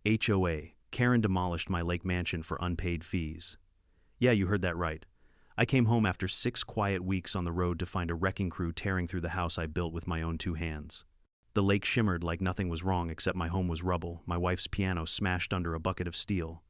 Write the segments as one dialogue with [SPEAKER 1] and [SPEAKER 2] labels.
[SPEAKER 1] HOA, Karen demolished my lake mansion for unpaid fees. Yeah, you heard that right. I came home after 6 quiet weeks on the road to find a wrecking crew tearing through the house I built with my own 2 hands. The lake shimmered like nothing was wrong except my home was rubble, my wife's piano smashed under a bucket of steel.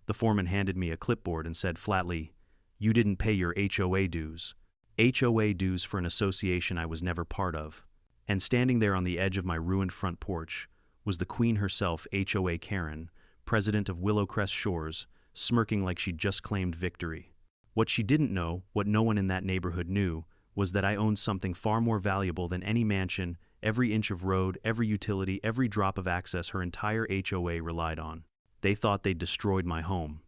[SPEAKER 1] The foreman handed me a clipboard and said flatly, "You didn't pay your HOA dues." HOA dues for an association I was never part of. And standing there on the edge of my ruined front porch was the queen herself, HOA Karen, president of Willowcrest Shores, smirking like she'd just claimed victory. What she didn't know, what no one in that neighborhood knew, was that I owned something far more valuable than any mansion, every inch of road, every utility, every drop of access her entire HOA relied on. They thought they'd destroyed my home.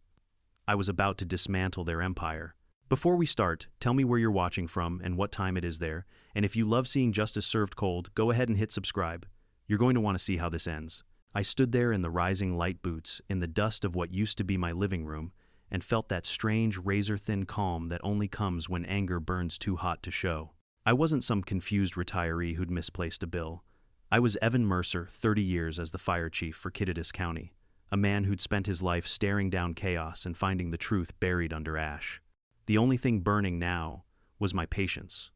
[SPEAKER 1] I was about to dismantle their empire. Before we start, tell me where you're watching from and what time it is there, and if you love seeing justice served cold, go ahead and hit subscribe. You're going to want to see how this ends. I stood there in the rising light boots, in the dust of what used to be my living room, and felt that strange razor-thin calm that only comes when anger burns too hot to show. I wasn't some confused retiree who'd misplaced a bill. I was Evan Mercer, 30 years as the fire chief for Kittitas County, a man who'd spent his life staring down chaos and finding the truth buried under ash. The only thing burning now was my patience.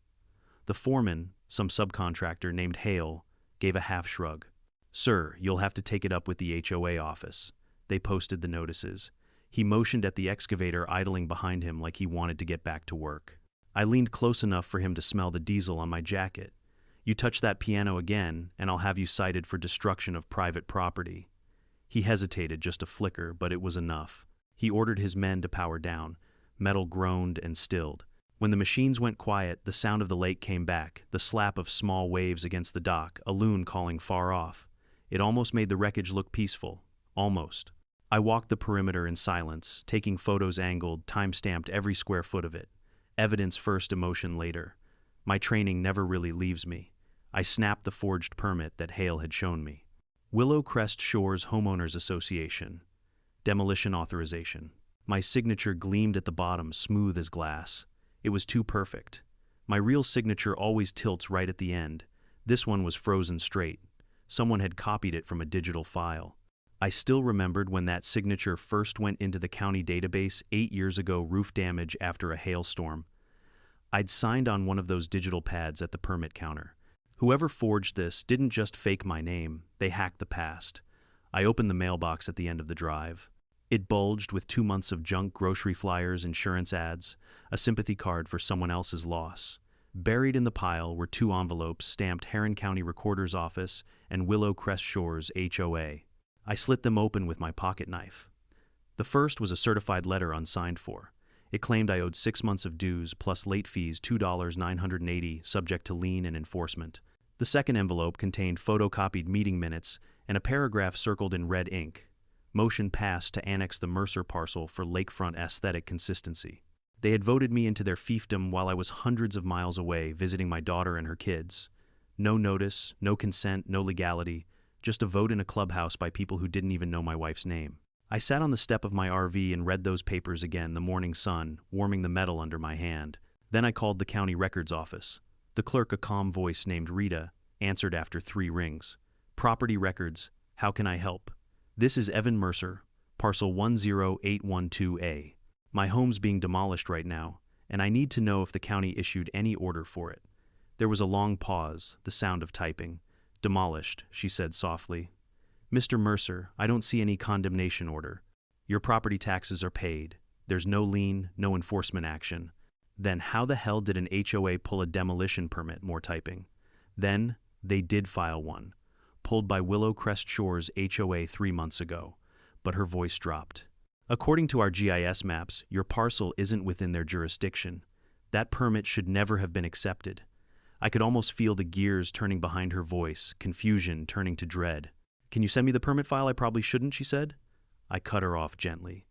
[SPEAKER 1] The foreman, some subcontractor named Hale, gave a half shrug. "Sir, you'll have to take it up with the HOA office. They posted the notices." He motioned at the excavator idling behind him like he wanted to get back to work. I leaned close enough for him to smell the diesel on my jacket. "You touch that piano again, and I'll have you cited for destruction of private property." He hesitated just a flicker, but it was enough. He ordered his men to power down. Metal groaned and stilled. When the machines went quiet, the sound of the lake came back, the slap of small waves against the dock, a loon calling far off. It almost made the wreckage look peaceful. Almost. I walked the perimeter in silence, taking photos angled, time-stamped every square foot of it. Evidence first, emotion later. My training never really leaves me. I snapped the forged permit that Hale had shown me. Willowcrest Shores Homeowners Association. Demolition authorization. My signature gleamed at the bottom, smooth as glass. It was too perfect. My real signature always tilts right at the end. This one was frozen straight. Someone had copied it from a digital file. I still remembered when that signature first went into the county database 8 years ago, roof damage after a hailstorm. I'd signed on one of those digital pads at the permit counter. Whoever forged this didn't just fake my name, they hacked the past. I opened the mailbox at the end of the drive. It bulged with 2 months of junk grocery flyers, insurance ads, a sympathy card for someone else's loss. Buried in the pile were 2 envelopes stamped Heron County Recorder's Office and Willowcrest Shores HOA. I slit them open with my pocket knife. The first was a certified letter unsigned for. It claimed I owed 6 months of dues plus late fees $2,980, subject to lien and enforcement. The second envelope contained photocopied meeting minutes and a paragraph circled in red ink. Motion passed to annex the Mercer parcel for lakefront aesthetic consistency. They had voted me into their fiefdom while I was hundreds of miles away visiting my daughter and her kids. No notice, no consent, no legality, just a vote in a clubhouse by people who didn't even know my wife's name. I sat on the step of my RV and read those papers again, the morning sun, warming the metal under my hand. Then I called the county records office. The clerk, a calm voice named Rita, answered after 3 rings. "Property records, how can I help?" "This is Evan Mercer, parcel 10812A. My home's being demolished right now, and I need to know if the county issued any order for it." There was a long pause, the sound of typing. "Demolished," she said softly. "Mr. Mercer, I don't see any condemnation order. Your property taxes are paid. There's no lien, no enforcement action." Then how the hell did an HOA pull a demolition permit? More typing. Then they did file one. Pulled by Willowcrest Shores HOA 3 months ago. But her voice dropped. "According to our GIS maps, your parcel isn't within their jurisdiction. That permit should never have been accepted." I could almost feel the gears turning behind her voice, confusion turning to dread. "Can you send me the permit file? I probably shouldn't," she said. I cut her off gently.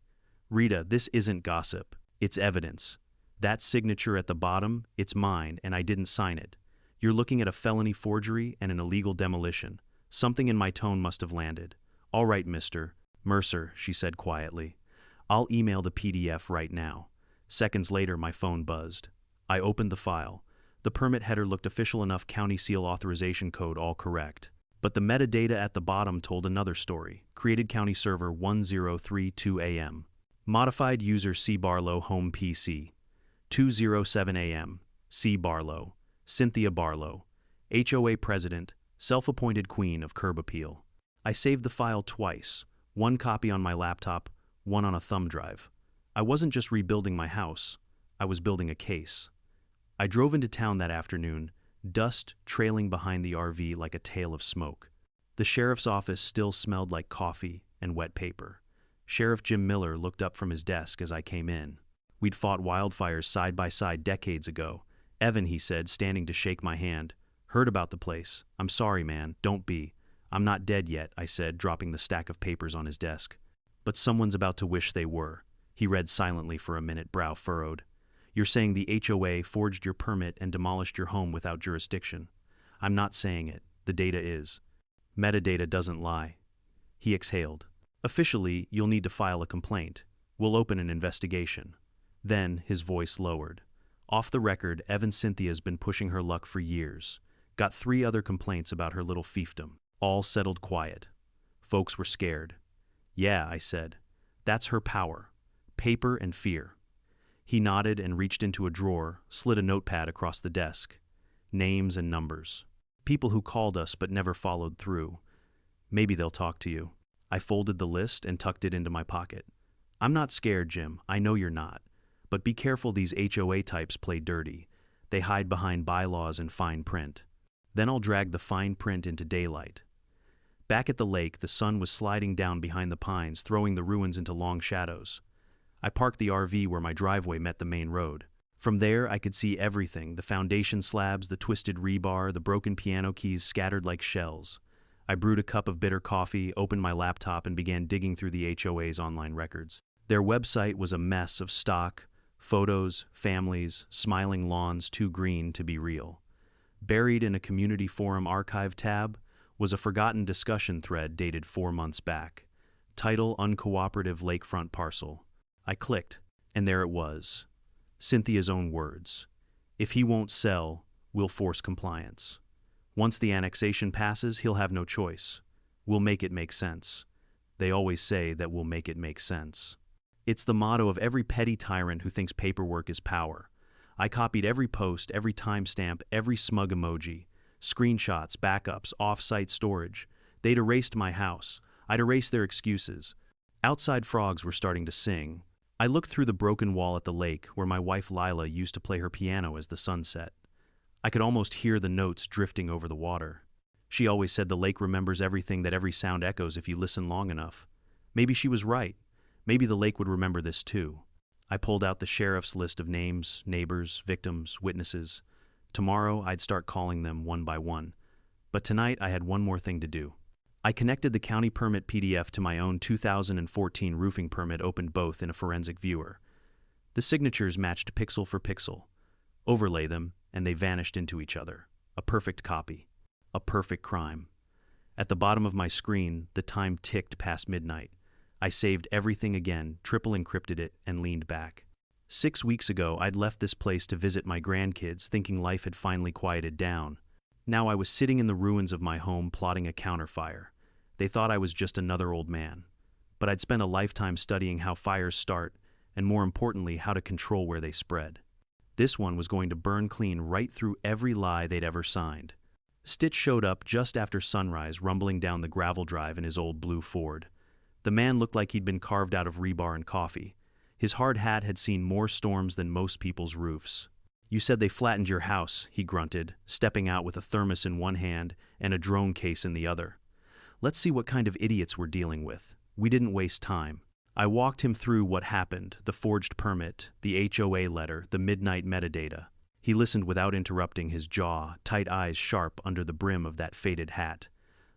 [SPEAKER 1] "Rita, this isn't gossip. It's evidence. That signature at the bottom, it's mine, and I didn't sign it. You're looking at a felony forgery and an illegal demolition. Something in my tone must have landed. All right, Mr. Mercer," she said quietly. "I'll email the PDF right now." Seconds later, my phone buzzed. I opened the file. The permit header looked official enough, county seal authorization code all correct. But the metadata at the bottom told another story. Created county server 1032 AM. Modified user C. Barlow home PC. 207 AM. C. Barlow. Cynthia Barlow. HOA president, self-appointed queen of curb appeal. I saved the file twice. One copy on my laptop, one on a thumb drive. I wasn't just rebuilding my house. I was building a case. I drove into town that afternoon, dust trailing behind the RV like a tail of smoke. The sheriff's office still smelled like coffee and wet paper. Sheriff Jim Miller looked up from his desk as I came in. We'd fought wildfires side by side decades ago. Evan, he said, standing to shake my hand. Heard about the place. I'm sorry, man. Don't be. I'm not dead yet, I said, dropping the stack of papers on his desk. But someone's about to wish they were. He read silently for a minute, brow furrowed. You're saying the HOA forged your permit and demolished your home without jurisdiction. I'm not saying it. The data is. Metadata doesn't lie. He exhaled. Officially, you'll need to file a complaint. We'll open an investigation. Then, his voice lowered. Off the record, Evan Cynthia's been pushing her luck for years. Got 3 other complaints about her little fiefdom. All settled quiet. Folks were scared. Yeah, I said. That's her power. Paper and fear. He nodded and reached into a drawer, slid a notepad across the desk. Names and numbers. People who called us but never followed through. Maybe they'll talk to you. I folded the list and tucked it into my pocket. I'm not scared, Jim. I know you're not. But be careful, these HOA types play dirty. They hide behind bylaws and fine print. Then I'll drag the fine print into daylight. Back at the lake, the sun was sliding down behind the pines, throwing the ruins into long shadows. I parked the RV where my driveway met the main road. From there, I could see everything, the foundation slabs, the twisted rebar, the broken piano keys scattered like shells. I brewed a cup of bitter coffee, opened my laptop, and began digging through the HOA's online records. Their website was a mess of stock, photos, families, smiling lawns too green to be real. Buried in a community forum archive tab was a forgotten discussion thread dated 4 months back. Title: Uncooperative Lakefront Parcel. I clicked, and there it was. Cynthia's own words. If he won't sell, we'll force compliance. Once the annexation passes, he'll have no choice. We'll make it make sense. They always say that we'll make it make sense. It's the motto of every petty tyrant who thinks paperwork is power. I copied every post, every timestamp, every smug emoji. Screenshots, backups, off-site storage. They'd erased my house. I'd erased their excuses. Outside frogs were starting to sing. I looked through the broken wall at the lake where my wife Lila used to play her piano as the sun set. I could almost hear the notes drifting over the water. She always said the lake remembers everything, that every sound echoes if you listen long enough. Maybe she was right. Maybe the lake would remember this too. I pulled out the sheriff's list of names, neighbors, victims, witnesses. Tomorrow I'd start calling them one by one. But tonight I had one more thing to do. I connected the county permit PDF to my own 2014 roofing permit, opened both in a forensic viewer. The signatures matched pixel for pixel. Overlay them, and they vanished into each other. A perfect copy. A perfect crime. At the bottom of my screen, the time ticked past midnight. I saved everything again, triple encrypted it, and leaned back. 6 weeks ago, I'd left this place to visit my grandkids, thinking life had finally quieted down. Now I was sitting in the ruins of my home, plotting a counterfire. They thought I was just another old man. But I'd spent a lifetime studying how fires start, and more importantly, how to control where they spread. This one was going to burn clean right through every lie they'd ever signed. Stitch showed up just after sunrise, rumbling down the gravel drive in his old blue Ford. The man looked like he'd been carved out of rebar and coffee. His hard hat had seen more storms than most people's roofs. You said they flattened your house, he grunted, stepping out with a thermos in one hand and a drone case in the other. Let's see what kind of idiots we're dealing with. We didn't waste time. I walked him through what happened, the forged permit, the HOA letter, the midnight metadata. He listened without interrupting, his jaw, tight eyes sharp under the brim of that faded hat.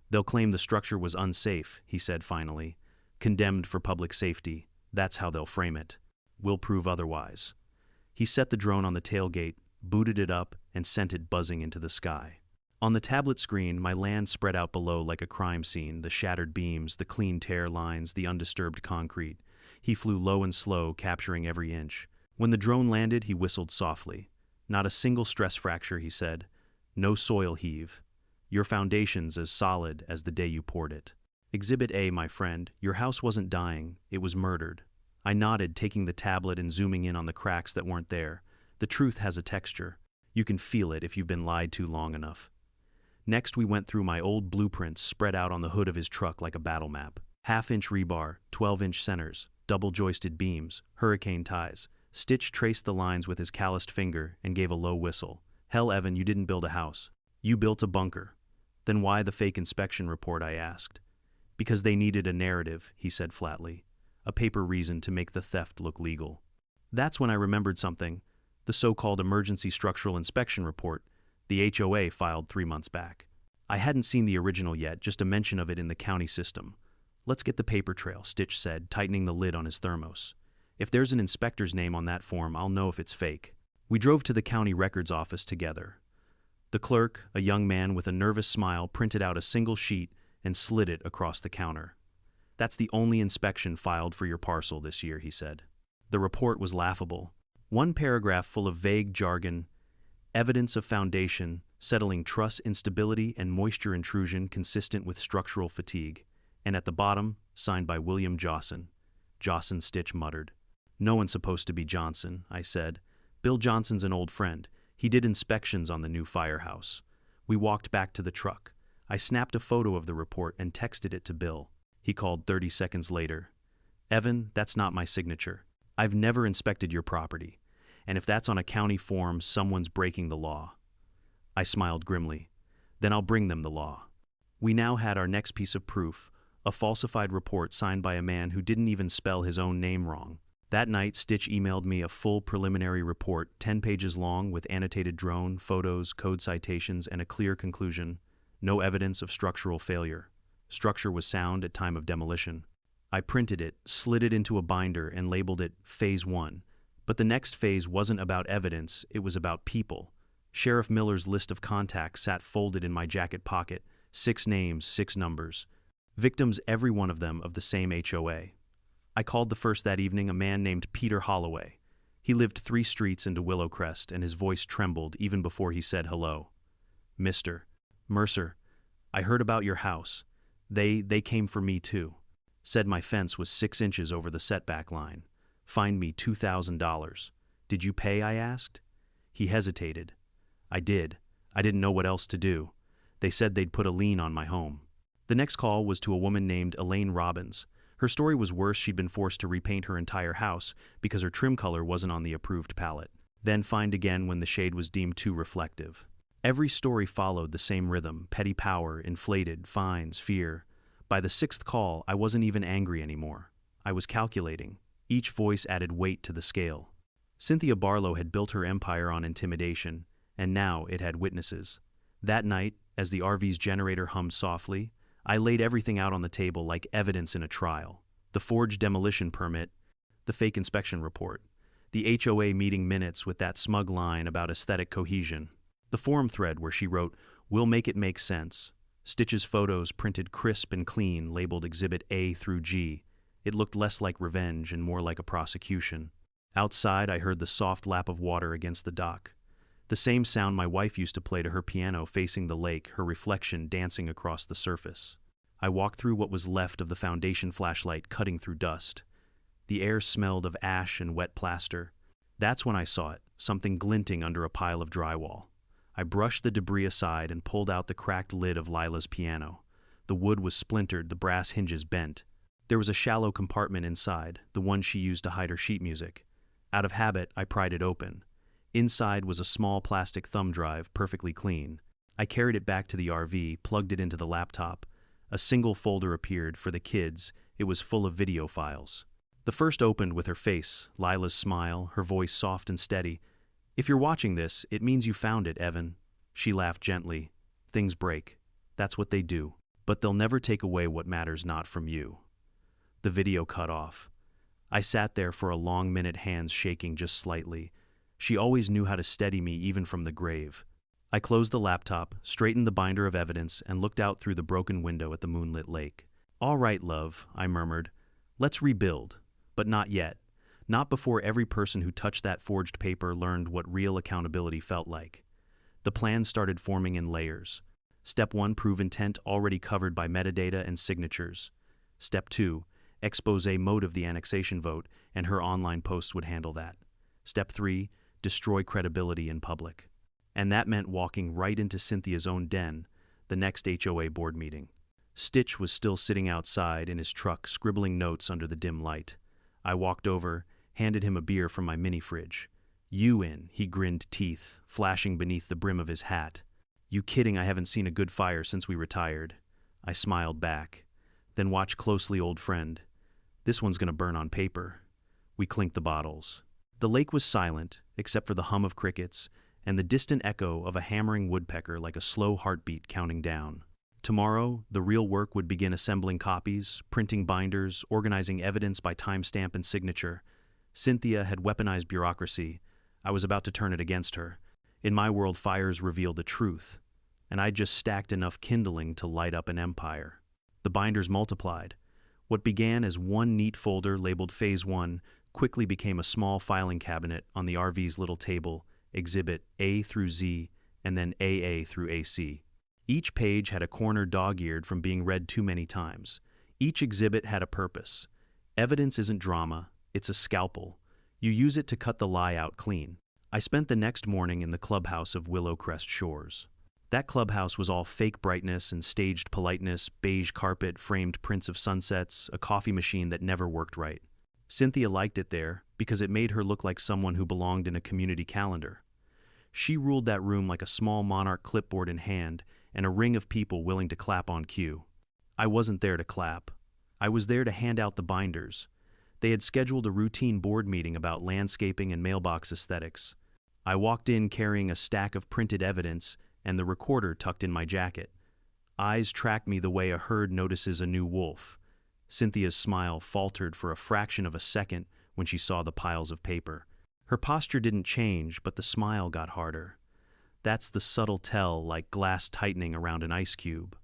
[SPEAKER 1] They'll claim the structure was unsafe, he said finally. Condemned for public safety. That's how they'll frame it. We'll prove otherwise. He set the drone on the tailgate, booted it up, and sent it buzzing into the sky. On the tablet screen, my land spread out below like a crime scene, the shattered beams, the clean tear lines, the undisturbed concrete. He flew low and slow, capturing every inch. When the drone landed, he whistled softly. Not a single stress fracture, he said. No soil heave. Your foundation's as solid as the day you poured it. Exhibit A, my friend, your house wasn't dying, it was murdered. I nodded, taking the tablet and zooming in on the cracks that weren't there. The truth has a texture. You can feel it if you've been lied to long enough. Next, we went through my old blueprints spread out on the hood of his truck like a battle map. Half-inch rebar, 12-inch centers, double-joisted beams, hurricane ties. Stitch traced the lines with his calloused finger and gave a low whistle. Hell, Evan, you didn't build a house. You built a bunker. Then why the fake inspection report, I asked. Because they needed a narrative, he said flatly. A paper reason to make the theft look legal. That's when I remembered something. The so-called emergency structural inspection report, the HOA filed 3 months back. I hadn't seen the original yet, just a mention of it in the county system. Let's get the paper trail, Stitch said, tightening the lid on his thermos. If there's an inspector's name on that form, I'll know if it's fake. We drove to the county records office together. The clerk, a young man with a nervous smile, printed out a single sheet and slid it across the counter. That's the only inspection filed for your parcel this year, he said. The report was laughable. One paragraph full of vague jargon, evidence of foundation, settling truss instability and moisture intrusion consistent with structural fatigue. And at the bottom, signed by William Johnson. Johnson, Stitch muttered. No one's supposed to be Johnson, I said. Bill Johnson's an old friend. He did inspections on the new firehouse. We walked back to the truck. I snapped a photo of the report and texted it to Bill. He called 30 seconds later. Evan, that's not my signature. I've never inspected your property. And if that's on a county form, someone's breaking the law. I smiled grimly. Then I'll bring them the law. We now had our next piece of proof, a falsified report signed by a man who didn't even spell his own name wrong. That night, Stitch emailed me a full preliminary report, 10 pages long, with annotated drone, photos, code citations, and a clear conclusion. No evidence of structural failure. Structure was sound at time of demolition. I printed it, slid it into a binder, and labeled it Phase 1. But the next phase wasn't about evidence, it was about people. Sheriff Miller's list of contacts sat folded in my jacket pocket, 6 names, 6 numbers. Victims, every one of them of the same HOA. I called the first that evening, a man named Peter Holloway. He lived 3 streets into Willowcrest, and his voice trembled even before he said hello. Mr. Mercer, I heard about your house. They came for me too. Said my fence was 6 inches over the setback line. Fined me $2,000. Did you pay, I asked? He hesitated. I did. I didn't know what else to do. They said they'd put a lien on my home. The next call was to a woman named Elaine Robbins. Her story was worse. She'd been forced to repaint her entire house because her trim color wasn't on the approved palette. Then fined again when the shade was deemed too reflective. Every story followed the same rhythm: petty power, inflated, fines, fear. By the 6th call, I wasn't even angry anymore. I was calculating. Each voice added weight to the scale. Cynthia Barlow had built her empire on intimidation, and now it had witnesses. That night, as the RV's generator hummed softly, I laid everything out on the table like evidence in a trial. The forged demolition permit, the fake inspection report, the HOA meeting minutes with that smug line about aesthetic cohesion, the forum thread where she wrote, "We'll make it make sense." Stitch's photos printed crisp and clean, labeled Exhibit A through G. It looked less like revenge and more like a prosecution. Outside, I heard the soft lap of water against the dock. The same sound my wife used to play to her piano facing the lake, her reflection dancing across the surface. I walked through what was left of the foundation flashlight cutting through dust. The air smelled of ash and wet plaster. That's when I saw it, something glinting under a pile of drywall. I brushed the debris aside and pulled out the cracked lid of Lila's piano. The wood was splintered, the brass hinges bent. There was a shallow compartment inside, the one she used to hide her sheet music. Out of habit, I pried it open. Inside was a small plastic thumb drive, perfectly clean. I carried it back to the RV, plugged it into the laptop. A single folder appeared for the kids. It was full of video files. The first opened with her face, Lila's smile, her voice soft and steady. "If you're watching this, it means you found it, Evan." She laughed gently. "Things break. That's what they do. But they'll never take away what matters not from you." The video cut off. I sat there for a long minute, hands shaking just slightly. She always knew how to steady me even from the grave. I closed the laptop, straightened the binder of evidence, and looked out through the broken window at the moonlit lake. "All right, love," I murmured. "Let's rebuild. But not yet. Not before every person who touched that forged paper learned what real accountability felt like." The plan started forming in layers. Step 1, prove intent already covered by metadata and signatures. Step 2, expose mode of the annexation vote, and her online posts would handle that. Step 3, destroy credibility in public. And that meant walking right into Cynthia's own den, the next HOA board meeting. Stitch was still sitting outside in his truck, scribbling notes under the dim light. I walked over, handed him a beer from my mini fridge. "You in," he grinned, teeth flashing beneath the brim of his hat. "You kidding, I haven't seen a good fire since we retired." I smiled back. "Then watch closely, old friend. This one's gonna burn on paper." We clinked the bottles. The lake was silent, except for the hum of crickets and the distant echo of a hammering woodpecker like a slow heartbeat counting down. Tomorrow, the real work would begin: assembling copies, printing binders, organizing evidence by timestamp and signature. Cynthia had weaponized bureaucracy. I was about to turn it against her. In my world, fires reveal the truth, and I'd just stacked enough kindling to light up an empire. The binders multiplied. What began as one neat folder labeled Phase 1 quickly became a small filing cabinet on the RV's little table, Exhibit A through Z, and then AA through AC. Each page had a corner dog-eared from being read too many times. Each exhibit had a purpose. Evidence isn't drama, it's a scalpel. You use it to cut the lie out clean. I spent the next morning in the clubhouse of Willow Crest Shores. That clubhouse was all fake brightness and staged politeness, beige carpet, framed prints of sunsets, a coffee machine that never worked right. Cynthia liked it there because it made her look like someone who belonged in a community calendar. She ruled that room like a small monarch, clipboard in hand, and a ring of people willing to clap on cue. I wasn't there to clap. I was there to hand out the binders. They had scheduled a routine board meeting about landscaping and mailbox aesthetics. I walked in carrying a stack of printed evidence and the recorder tucked in my jacket. Eyes tracked me the way a herd notices a new wolf. Cynthia's smile faltered for a fraction of a second when she saw the piles of paper. Her posture didn't change, but the smile got harder. That's the subtle tell, like glass tightening around an ice cube.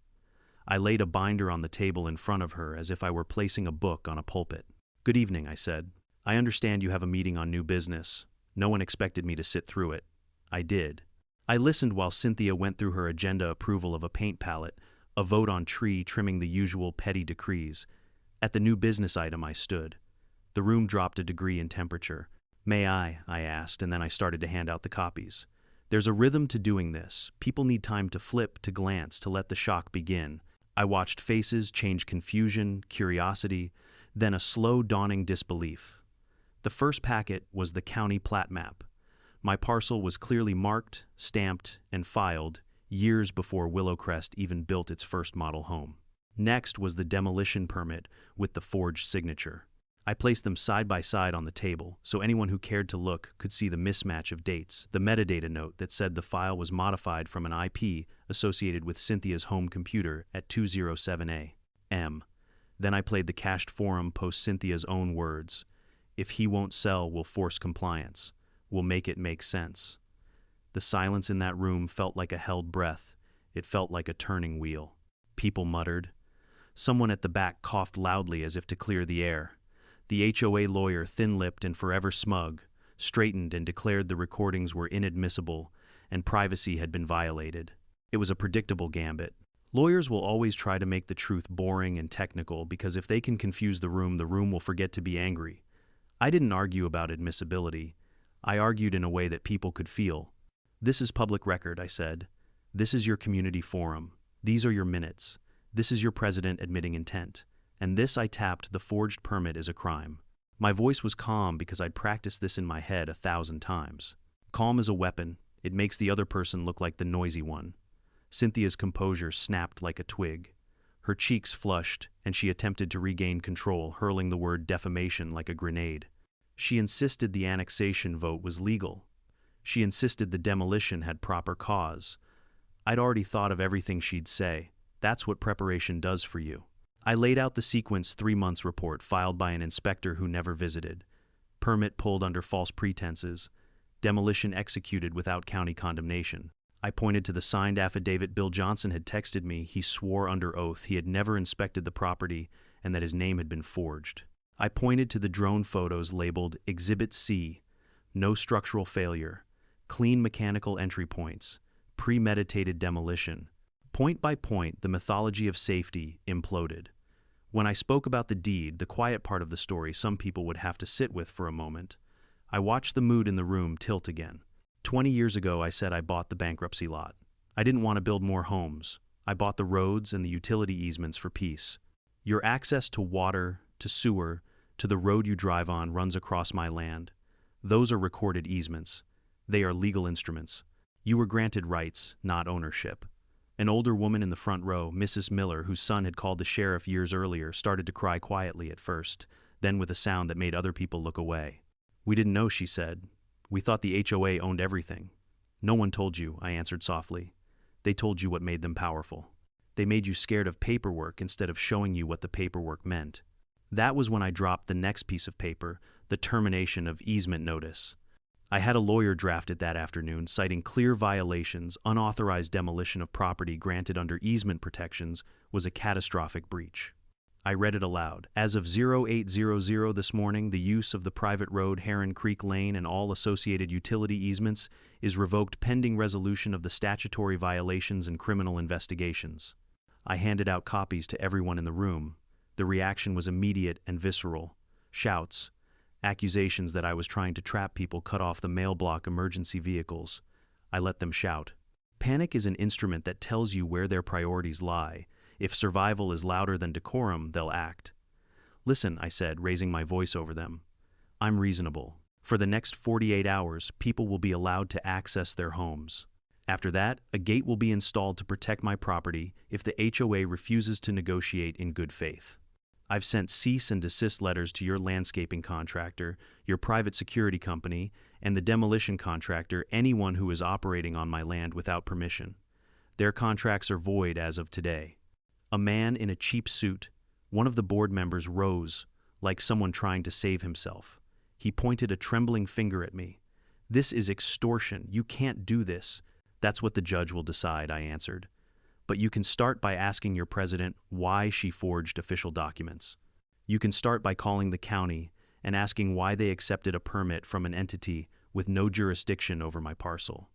[SPEAKER 1] I laid a binder on the table in front of her as if I were placing a book on a pulpit. "Good evening," I said. "I understand you have a meeting on new business. No one expected me to sit through it." I did. I listened while Cynthia went through her agenda: approval of a paint palette, a vote on tree trimming, the usual petty decrees. At the new business item, I stood. The room dropped a degree in temperature. "May I asked, and then I started to hand out the copies. There's a rhythm to doing this. People need time to flip, to glance, to let the shock begin. I watched faces change: confusion, curiosity, then a slow dawning disbelief. The first packet was the county plat map. My parcel was clearly marked, stamped, and filed years before Willowcrest even built its first model home. Next was the demolition permit with the forged signature. I placed them side by side on the table so anyone who cared to look could see the mismatch of dates, the metadata note that said the file was modified from an IP associated with Cynthia's home computer at 207 A.M. Then I played the cached forum post: Cynthia's own words: "If he won't sell, we'll force compliance. We'll make it make sense." The silence in that room felt like a held breath. It felt like a turning wheel. People muttered. Someone at the back coughed loudly as if to clear the air. The HOA lawyer, thin-lipped and forever smug, straightened and declared the recordings were inadmissible and privacy had been violated. It was a predictable gambit. Lawyers will always try to make the truth boring and technical because if they can confuse the room will forget to be angry. I didn't argue about admissibility. I argued in a way that people could feel. "This is public record," I said. "This is your community forum. These are your minutes. This is your president admitting intent. And this," I tapped the forged permit, "is a crime." My voice was calm because I'd practiced this in my head 1,000 times. Calm is a weapon. It makes the other person look like the noisy one. Cynthia's composure snapped like a twig. Her cheeks flushed, and she attempted to regain control, hurling the word defamation like a grenade. She insisted the annexation vote was legal. She insisted the demolition had proper cause. I'd already thought of everything she'd say. That's what preparation does for you. I laid out the sequence: 3 months report filed by an inspector who never visited, permit pulled under false pretenses, demolition executed without county condemnation. I pointed to the signed affidavit Bill Johnson had texted me. He swore under oath he had never inspected the property and that his name had been forged. I pointed to the drone photos labeled Exhibit C, no structural failure, clean mechanical entry points, premeditated demolition. Point by point, the mythology of safety imploded. When I spoke about the deed, the quiet part of the story some people would have to sit with for a moment, I watched the mood in the room tilt again. 20 years ago, I said I bought the bankruptcy lot. I didn't want to build more homes. I bought the roads and the utility easements for peace. Your access to water, to sewer, to the road you drive on runs across my land. Those are recorded easements. They are legal instruments. You were granted rights, not ownership. An older woman in the front row, Mrs. Miller, whose son had called the sheriff years earlier, started to cry quietly at first, then with a sound that made other people look away. "We didn't know," she said. "We thought the HOA owned everything." "No one told you," I answered softly. "They told you what made them powerful. They made you scared of paperwork instead of showing you what the paperwork meant." That was when I dropped the next piece of paper, the termination of easement notice. I had a lawyer draft it that afternoon, citing clear violations. Unauthorized demolition of property granted under easement protections was a catastrophic breach. I read it aloud. As of 0800 this morning, the use of the private road Heron Creek Lane and all associated utility easements is revoked pending resolution of the statutory violations and criminal investigations. I handed out copies to everyone in the room. The reaction was immediate and visceral. Shouts, accusations that I was trying to trap people, cut off the mail block emergency vehicles. I let them shout. Panic is an instrument that tells you where their priorities lie. If survival is louder than decorum, they'll act. "Listen," I said, raising my voice over them. "I'm reasonable. For the next 48 hours, people will be allowed to access their homes. After that, a gate will be installed to protect my property if the HOA refuses to negotiate in good faith. I've sent cease and desist letters to your landscaping contractor, your private security company, and the demolition contractor, anyone who is operating on my land without permission. Their contracts are void as of today." A man in a cheap suit, one of the board members, rose, like someone trying to save himself. He pointed a trembling finger at me. "This is extortion. You can't do this." "That's what the judge will decide," I answered. "But you can start by asking your president why she forged official documents. You can start by calling the county and asking why they accepted a permit from an entity with no jurisdiction over my parcel."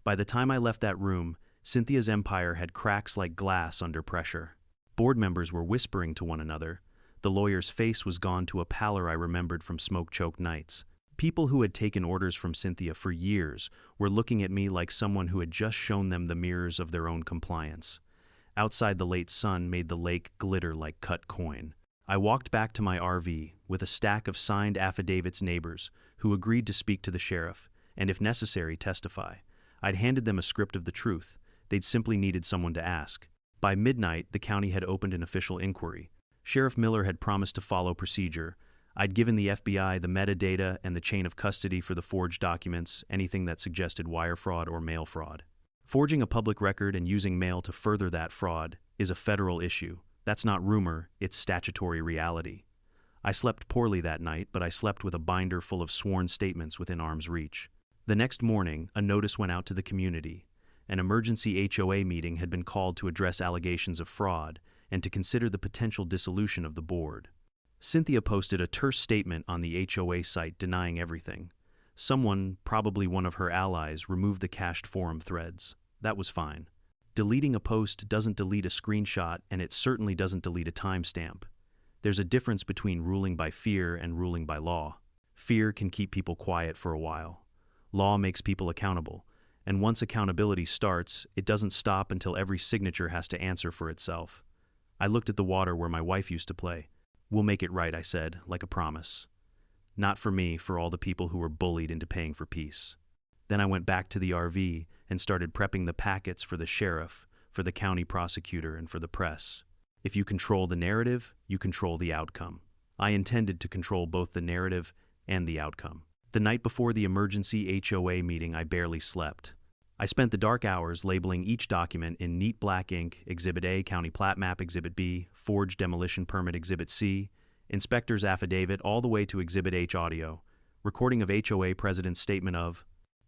[SPEAKER 1] By the time I left that room, Cynthia's empire had cracks like glass under pressure. Board members were whispering to one another. The lawyer's face was gone to a pallor I remembered from smoke-choked nights. People who had taken orders from Cynthia for years were looking at me like someone who had just shown them the mirrors of their own compliance. Outside, the late sun made the lake glitter like cut coin. I walked back to my RV with a stack of signed affidavits, neighbors who agreed to speak to the sheriff and, if necessary, testify. I'd handed them a script of the truth. They'd simply needed someone to ask. By midnight, the county had opened an official inquiry. Sheriff Miller had promised to follow procedure. I'd given the FBI the metadata and the chain of custody for the forged documents, anything that suggested wire fraud or mail fraud. Forging a public record and using mail to further that fraud is a federal issue. That's not rumor, it's statutory reality. I slept poorly that night, but I slept with a binder full of sworn statements within arm's reach. The next morning, a notice went out to the community. An emergency HOA meeting had been called to address allegations of fraud and to consider the potential dissolution of the board. Cynthia posted a terse statement on the HOA site denying everything. Someone, probably one of her allies, removed the cached forum threads. That was fine. Deleting a post doesn't delete a screenshot, and it certainly doesn't delete a timestamp. There's a difference between ruling by fear and ruling by law. Fear can keep people quiet for a while. Law makes people accountable, and once accountability starts, it doesn't stop until every signature has to answer for itself. I looked at the water where my wife used to play. "We'll make it right," I said, like a promise. Not for me, for all the people who were bullied into paying for peace. Then I went back to the RV and started prepping the packets for the sheriff, for the county prosecutor, and for the press. If you control the narrative, you control the outcome. I intended to control both the narrative and the outcome. The night before the emergency HOA meeting, I barely slept. I spent the dark hours labeling each document in neat black ink: Exhibit A, County Plat Map; Exhibit B, Forged Demolition Permit; Exhibit C, Inspector's Affidavit, all the way to Exhibit H, Audio, recording of HOA President's Statement of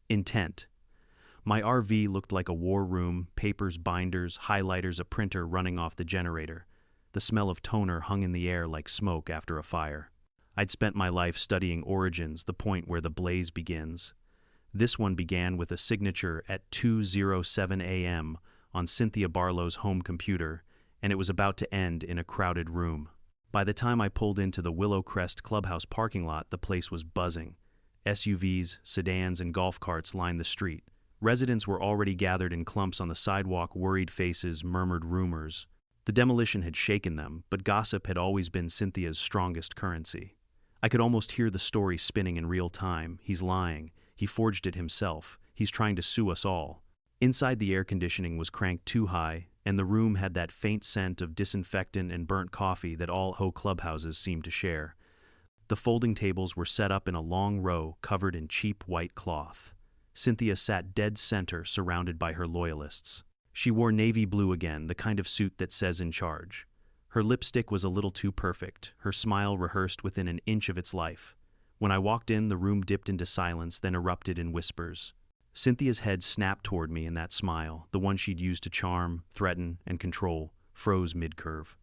[SPEAKER 1] Intent. My RV looked like a war room: papers, binders, highlighters, a printer running off the generator. The smell of toner hung in the air like smoke after a fire. I'd spent my life studying origins, the point where the blaze begins. This one began with a signature at 2:07 a.m. on Cynthia Barlow's home computer, and it was about to end in a crowded room. By the time I pulled into the Willow Crest Clubhouse parking lot, the place was buzzing. SUVs, sedans, and golf carts lined the street. Residents were already gathered in clumps on the sidewalk, worried faces murmured rumors. The demolition had shaken them, but gossip had always been Cynthia's strongest currency. I could almost hear the story spinning in real time. He's lying. He forged it himself. He's trying to sue us all. Inside, the air conditioning was cranked too high, and the room had that faint scent of disinfectant and burnt coffee that all HO clubhouses seem to share. The folding tables were set up in a long row covered in cheap white cloth. Cynthia sat dead center, surrounded by her loyalists. She wore navy blue again, the kind of suit that says in charge. Her lipstick was a little too perfect, her smile rehearsed within an inch of its life. When I walked in, the room dipped into silence, then erupted in whispers. Cynthia's head snapped toward me, and that smile, the one she'd used to charm, threaten, and control, froze mid-curve.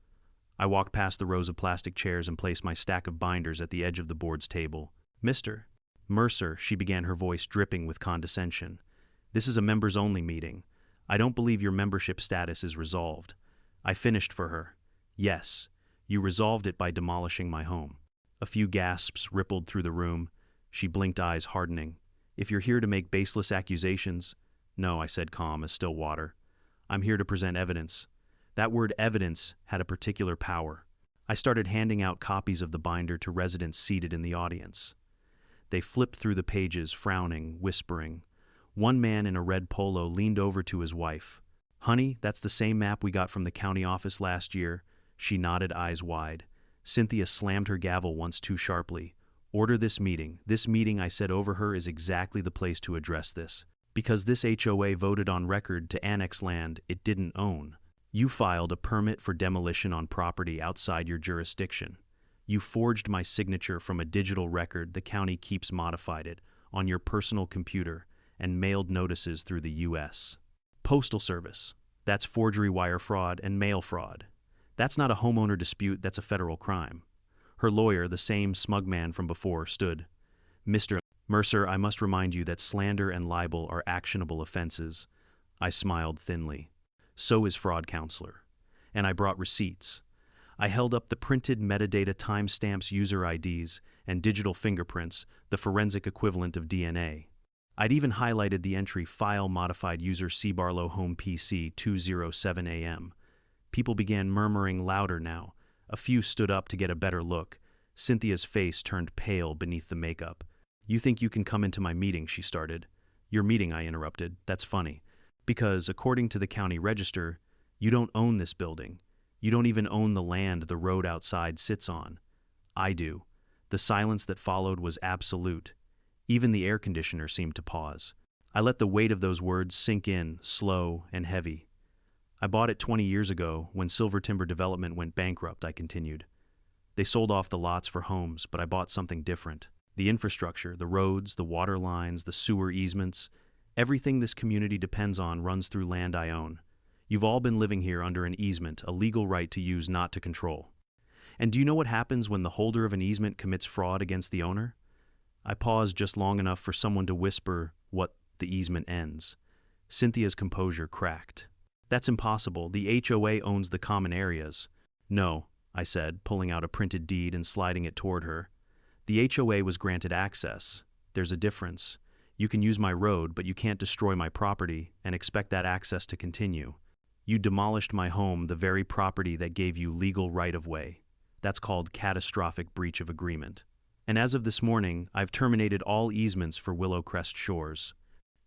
[SPEAKER 1] I walked past the rows of plastic chairs and placed my stack of binders at the edge of the board's table. "Mr. Mercer," she began, her voice dripping with condescension. "This is a members-only meeting. I don't believe your membership status is resolved." I finished for her. "Yes, you resolved it by demolishing my home." A few gasps rippled through the room. She blinked, eyes hardening. "If you're here to make baseless accusations—" "No," I said, calm as still water. "I'm here to present evidence." That word evidence had a particular power. I started handing out copies of the binder to residents seated in the audience. They flipped through the pages, frowning, whispering. One man in a red polo leaned over to his wife. "Honey, that's the same map we got from the county office last year." She nodded, eyes wide. Cynthia slammed her gavel once too sharply. "Order this meeting." "This meeting," I said over her, "is exactly the place to address this. Because this HOA voted on record to annex land it didn't own. You filed a permit for demolition on property outside your jurisdiction. You forged my signature from a digital record, the county keeps, modified it, on your personal computer, and mailed notices through the U.S. Postal Service. That's forgery, wire fraud, and mail fraud. That's not a homeowner dispute, that's a federal crime." Her lawyer, the same smug man from before, stood. "Mr. Mercer, I must remind you that slander and libel are actionable offenses." I smiled thinly. "So is fraud, counselor." And I brought receipts. I held up the printed metadata, timestamps, user IDs, and digital fingerprints, the forensic equivalent of DNA. I'd even highlighted the entry "File Modified User C. Barlow Home PC 207 AM. People began murmuring louder now. A few stood up to get a better look. Cynthia's face turned pale beneath the makeup. "You think you can come into my meeting," she started. "Your meeting," I interrupted. "That's funny. Because, according to the county register, you don't own this building. You don't even own the land the road outside sits on." "I do." The silence that followed was absolute. Even the air conditioner seemed to pause. I let the weight of those words sink in, slow and heavy. "I bought it 20 years ago, when Silver Timber Development went bankrupt," I continued. "They sold off the lots for homes, but I bought something different. The infrastructure, the roads, the water lines, the sewer easements, everything this community depends on runs through land I own. You've all been living here under an easement, a legal right to use, not to control. And do you know what happens when the holder of an easement commits fraud against the owner?" I paused just long enough for someone to whisper what the easement ends. Cynthia's composure cracked. "That's impossible. The HOA owns the common areas." "No," I said, pulling out a printed deed and sliding it toward her. "The HOA was granted access. There's a difference. You can use my road, but you can't destroy my property and expect that access to continue. You demolished my home, the very property that gave you legal right-of-way. That's called catastrophic breach of agreement. And as of this morning, I've terminated all easements for Willow Crest Shores."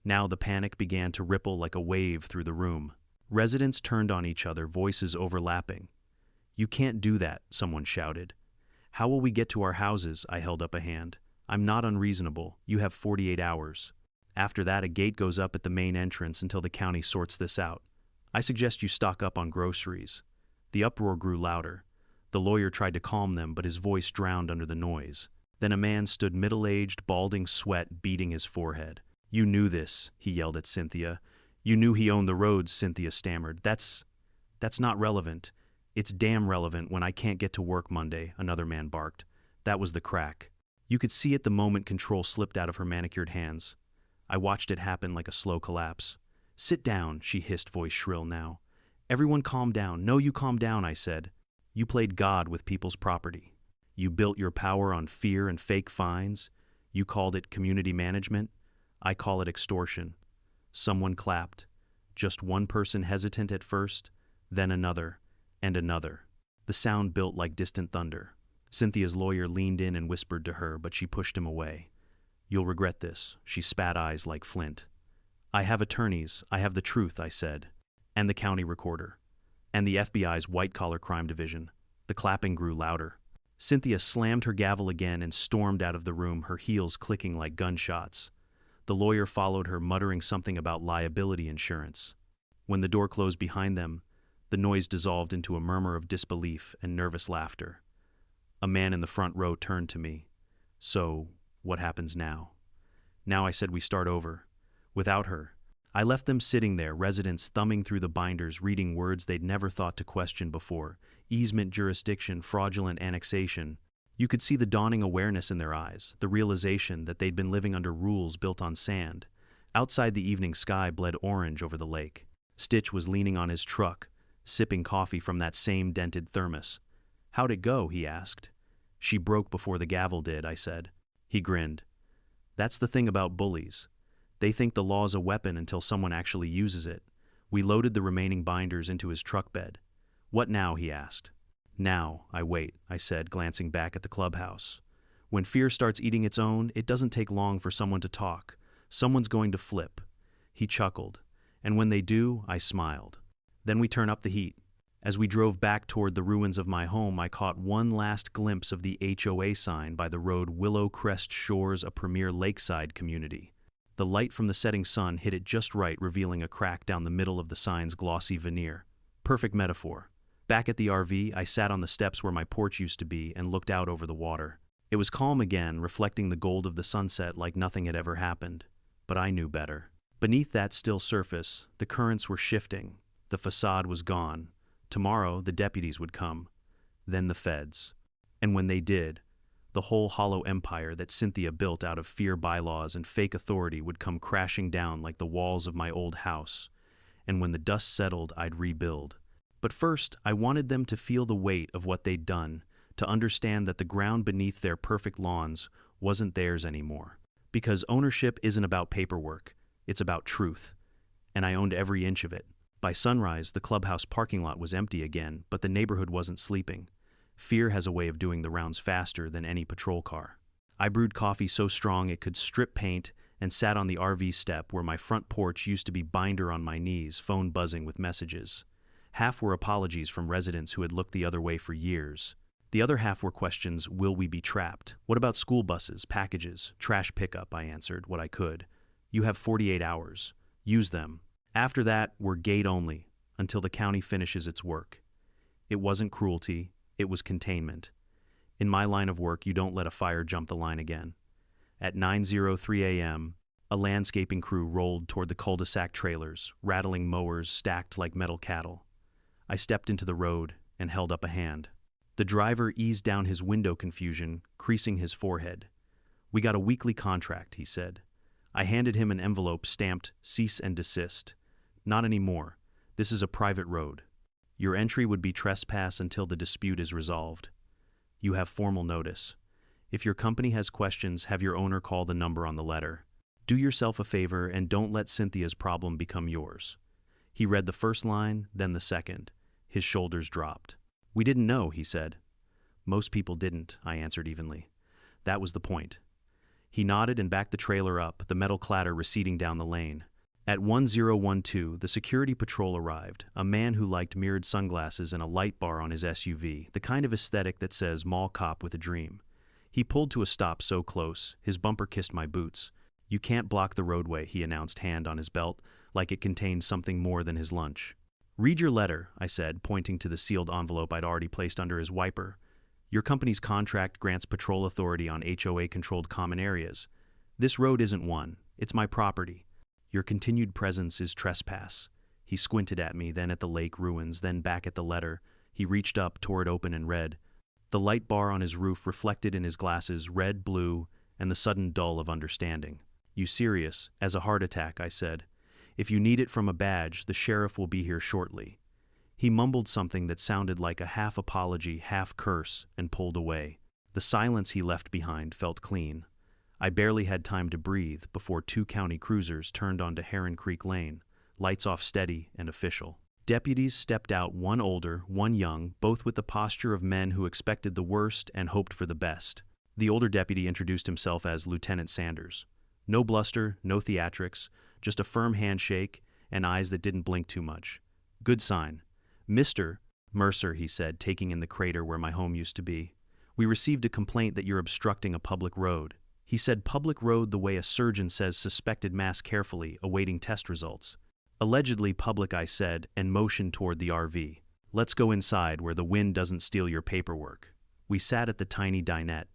[SPEAKER 1] Now the panic began to ripple like a wave through the room. Residents turned on each other, voices overlapping. "You can't do that," someone shouted. "How will we get to our houses?" I held up a hand. "I'm not unreasonable. You have 48 hours. After that, a gate goes up at the main entrance until the county sorts this out. I suggest you stock up on groceries." The uproar grew louder. The lawyer tried to calm them, but his voice drowned under the noise. Then a man stood, middle-aged, balding, sweat beading his forehead. "You knew this," he yelled at Cynthia. "You knew he owned the roads," Cynthia stammered. That's not relevant." "It's damn relevant when I can't get to work Monday," another man barked. That was the crack. You could see it the moment control slipped out of her manicured hands. I watched it happen like a slow collapse. "Sit down," she hissed, voice shrill now. "Everyone calm down." "No, you calm down," I said. "You played God with people's property. You built your power on fear and fake fines. You called it community management. I call it extortion." Someone clapped. Just one person hesitant at first, then another, and another. The sound built like distant thunder. Cynthia's lawyer leaned in and whispered to her, but she pushed him away. "You'll regret this." She spat eyes like flint. "I have attorneys. I have the truth," I said. "And the county recorder. And the FBI's white-collar crime division." The clapping grew louder. Cynthia slammed her gavel again and stormed out of the room, her heels clicking like gunshots. The lawyer followed her, muttering something about liability insurance. When the door closed behind them, the noise dissolved into a murmur of disbelief and nervous laughter. A man in the front row turned to me. "So, what happens now?" "Now," I said, "we start over. Without her." I left them sitting there, residents thumbing through the binders, reading words they'd never thought to question before. Easement, jurisdiction, fraudulent annexation. You could see the dawning awareness in their eyes, the realization that they'd been living under rules built on sand. Outside, the evening sky bled orange over the lake. Stitch was leaning on his truck, sipping coffee from that same dented thermos. "How'd it go?" he asked. "She broke before the gavel did," I said. He grinned. "That's the thing about bullies. They think the law's a weapon until someone actually uses it." We loaded the remaining binders into his truck bed. "What now?" he asked. "Now, I wait," I said, glancing back at the clubhouse. When fear starts eating its own, it doesn't take long for someone to talk. Someone's going to flip. He chuckled. And when they do, I smiled. Then we turn up the heat. As we drove back toward the ruins of my home, I caught one last glimpse of the HOA sign by the road, Willow Crest Shores, a premier lakeside community. The light from the setting sun hit it just right, revealing a crack down the middle of the sign's glossy veneer. Perfect metaphor. Back at the RV, I sat on the steps where my porch used to be and looked out over the water. It was calm again, reflecting the gold of the sunset like nothing had ever happened. But I knew better. Beneath that still surface, the currents were shifting. The facade was gone. Tomorrow, the deputies would come. Then the feds. And when they did, the whole hollow empire that Cynthia built out of fear bylaws and fake authority would come crashing down like the walls of my old house. And when the dust settled, I'd rebuild. But first, I wanted them to feel the weight of what they'd done, to understand that the ground beneath their perfect lawns wasn't theirs anymore. Because ownership isn't about paperwork, it's about truth. And I owned every inch of it. By sunrise, the clubhouse parking lot was empty again, but the neighborhood wasn't sleeping. Fear has a way of doing the rounds faster than any patrol car. I brewed coffee so strong it could strip paint and sat on the RV step where my front porch used to be, binder on my knees, phone buzzing with messages. Half were apologies from residents who had looked the other way for years. The other half were questions: will we be trapped? What about school buses, packages, trash pickup? I answered what I could. You have 48 hours. Use them. After that, we're gate only, until the county finishes its work. It wasn't cruelty, it was containment. In my line of work, you don't let a fire jump the line again. At 9:03 a.m., a landscaping crew rolled toward the cul-de-sac trailers, rattling mowers stacked like metal cattle. I stepped into the road and held up a hand. The driver eased down his window, confusion creasing his forehead. "We got a weekly contract," he said. I handed him an envelope stamped "Cease and Desist." "Not anymore. This is a private road. Your entry would be trespass until the dispute is resolved. You have formal notice. If your company has questions, have your owner call the number on the letter. Do yourself a favor and don't let Cynthia's problem become yours." He read the first line, then the second. His shoulders dropped. "We didn't know," he said. "Most people didn't," I answered evenly. "That was the point." He nodded and backed the trailer up, the metal clatter receding down the lane. At 1012, the security patrol arrived, a man who liked mirrored sunglasses and a light bar on his SUV, the kind of aesthetic that says mall cop with a dream. He pulled to a stop so close, his bumper kissed my boots. "You can't block the roadway," he announced, hand on his belt, like it contained something more than his lunch. "Read your letter," I said, pointing to the sealed envelope I'd already placed under his wiper. "Your company's contract grants patrol authority on HOA-controlled common areas. This road isn't one. It's my property. Your continued presence is trespass." He squinted at me, then at the lake ruins, then back at the letter. He reached up, tore it open, and read. The light bar on his roof reflected in his glasses red, blue, and the sudden dull of understanding. "You serious?" "As a heart attack," I said. If you need it from a badge, the sheriff will be here shortly." He mumbled something that sounded like a half apology, half curse, and pulled away. The silence he left behind felt clean. I barely had time to breathe before 2 county cruisers turned onto Heron Creek Lane, lights off steady and official. Deputies stepped out, one older, one young, both with the posture of men who expected the worst and hoped for the best. The older deputy introduced himself as Lieutenant Sanders. No bluster, no theatrics, just a firm handshake and eyes that didn't blink too much. "Good sign." "Mr. Mercer," he said, taking in the crater where my home used to be. "We received a complaint that you're obstructing a public road." He said public road the way a surgeon says suspected mass, carefully, awaiting test results. "Allegedly public," I said, and motioned toward the RV. "Let's go inside where the wind doesn't steal your paperwork." We sat at the tiny dinette.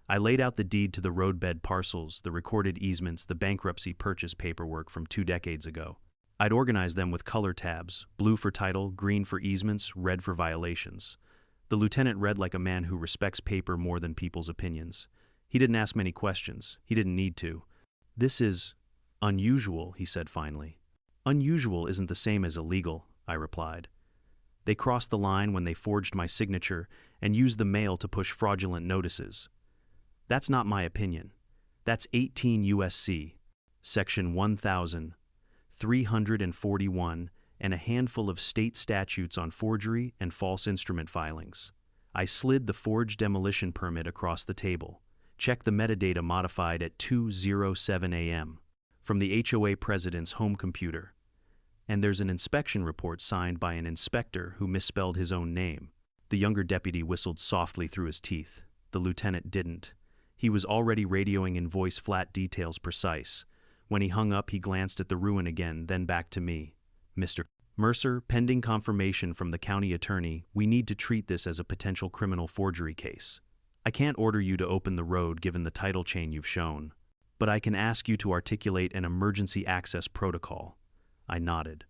[SPEAKER 1] I laid out the deed to the roadbed parcels, the recorded easements, the bankruptcy purchase paperwork from 2 decades ago. I'd organized them with color tabs, blue for title, green for easements, red for violations. The lieutenant read like a man who respects paper more than people's opinions. He didn't ask many questions. He didn't need to. "This is unusual," he said finally. "Unusual isn't the same as illegal," I replied. "They crossed the line when they forged my signature and used the mail to push fraudulent notices. That's not my opinion. That's 18 U.S.C., Section 1341, and a handful of state statutes on forgery and false instrument filings." I slid the forged demolition permit across the table. "Check the metadata modified at 2:07 a.m. from the HOA president's home computer. And there's an inspection report signed by an inspector who misspelled his own name." The younger deputy whistled softly through his teeth. The lieutenant didn't. He was already radioing in voice, flat details precise. When he hung up, he glanced at the ruin again, then back to me. "Mr. Mercer, pending confirmation from the county attorney, we need to treat this as a potential criminal forgery case. I can't order you to open the road given the title chain you've shown, but I can ask you to articulate an emergency access protocol." I nodded.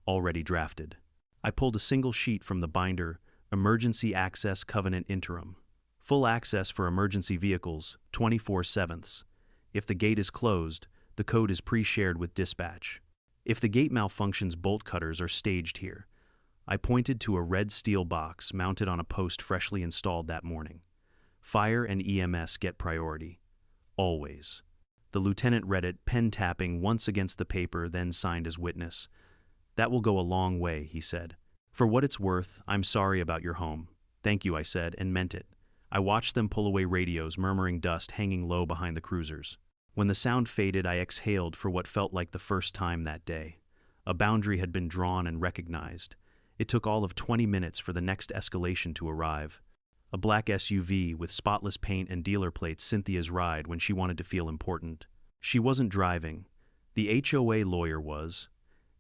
[SPEAKER 1] "Already drafted." I pulled a single sheet from the binder, "Emergency Access Covenant Interim. Full access for emergency vehicles, 24/7. If the gate is closed, the code is pre-shared with dispatch. If the gate malfunctions, bolt cutters are staged here." I pointed to a red steel box mounted on a post freshly installed that morning. "Fire and EMS get priority. Always." The lieutenant read it, pen tapping once against the paper, then signed as witness. "That will go a long way," he said. "For what it's worth, I'm sorry about your home." "Thank you," I said, and meant it. I watched them pull away radios, murmuring dust hanging low behind the cruisers. When the sound faded, I exhaled for what felt like the first time that day. A boundary had been drawn and recognized. It took all of 20 minutes for the next escalation to arrive. A black SUV with spotless paint and dealer plates, Cynthia's ride when she wanted to feel important. She wasn't driving. The HOA lawyer was,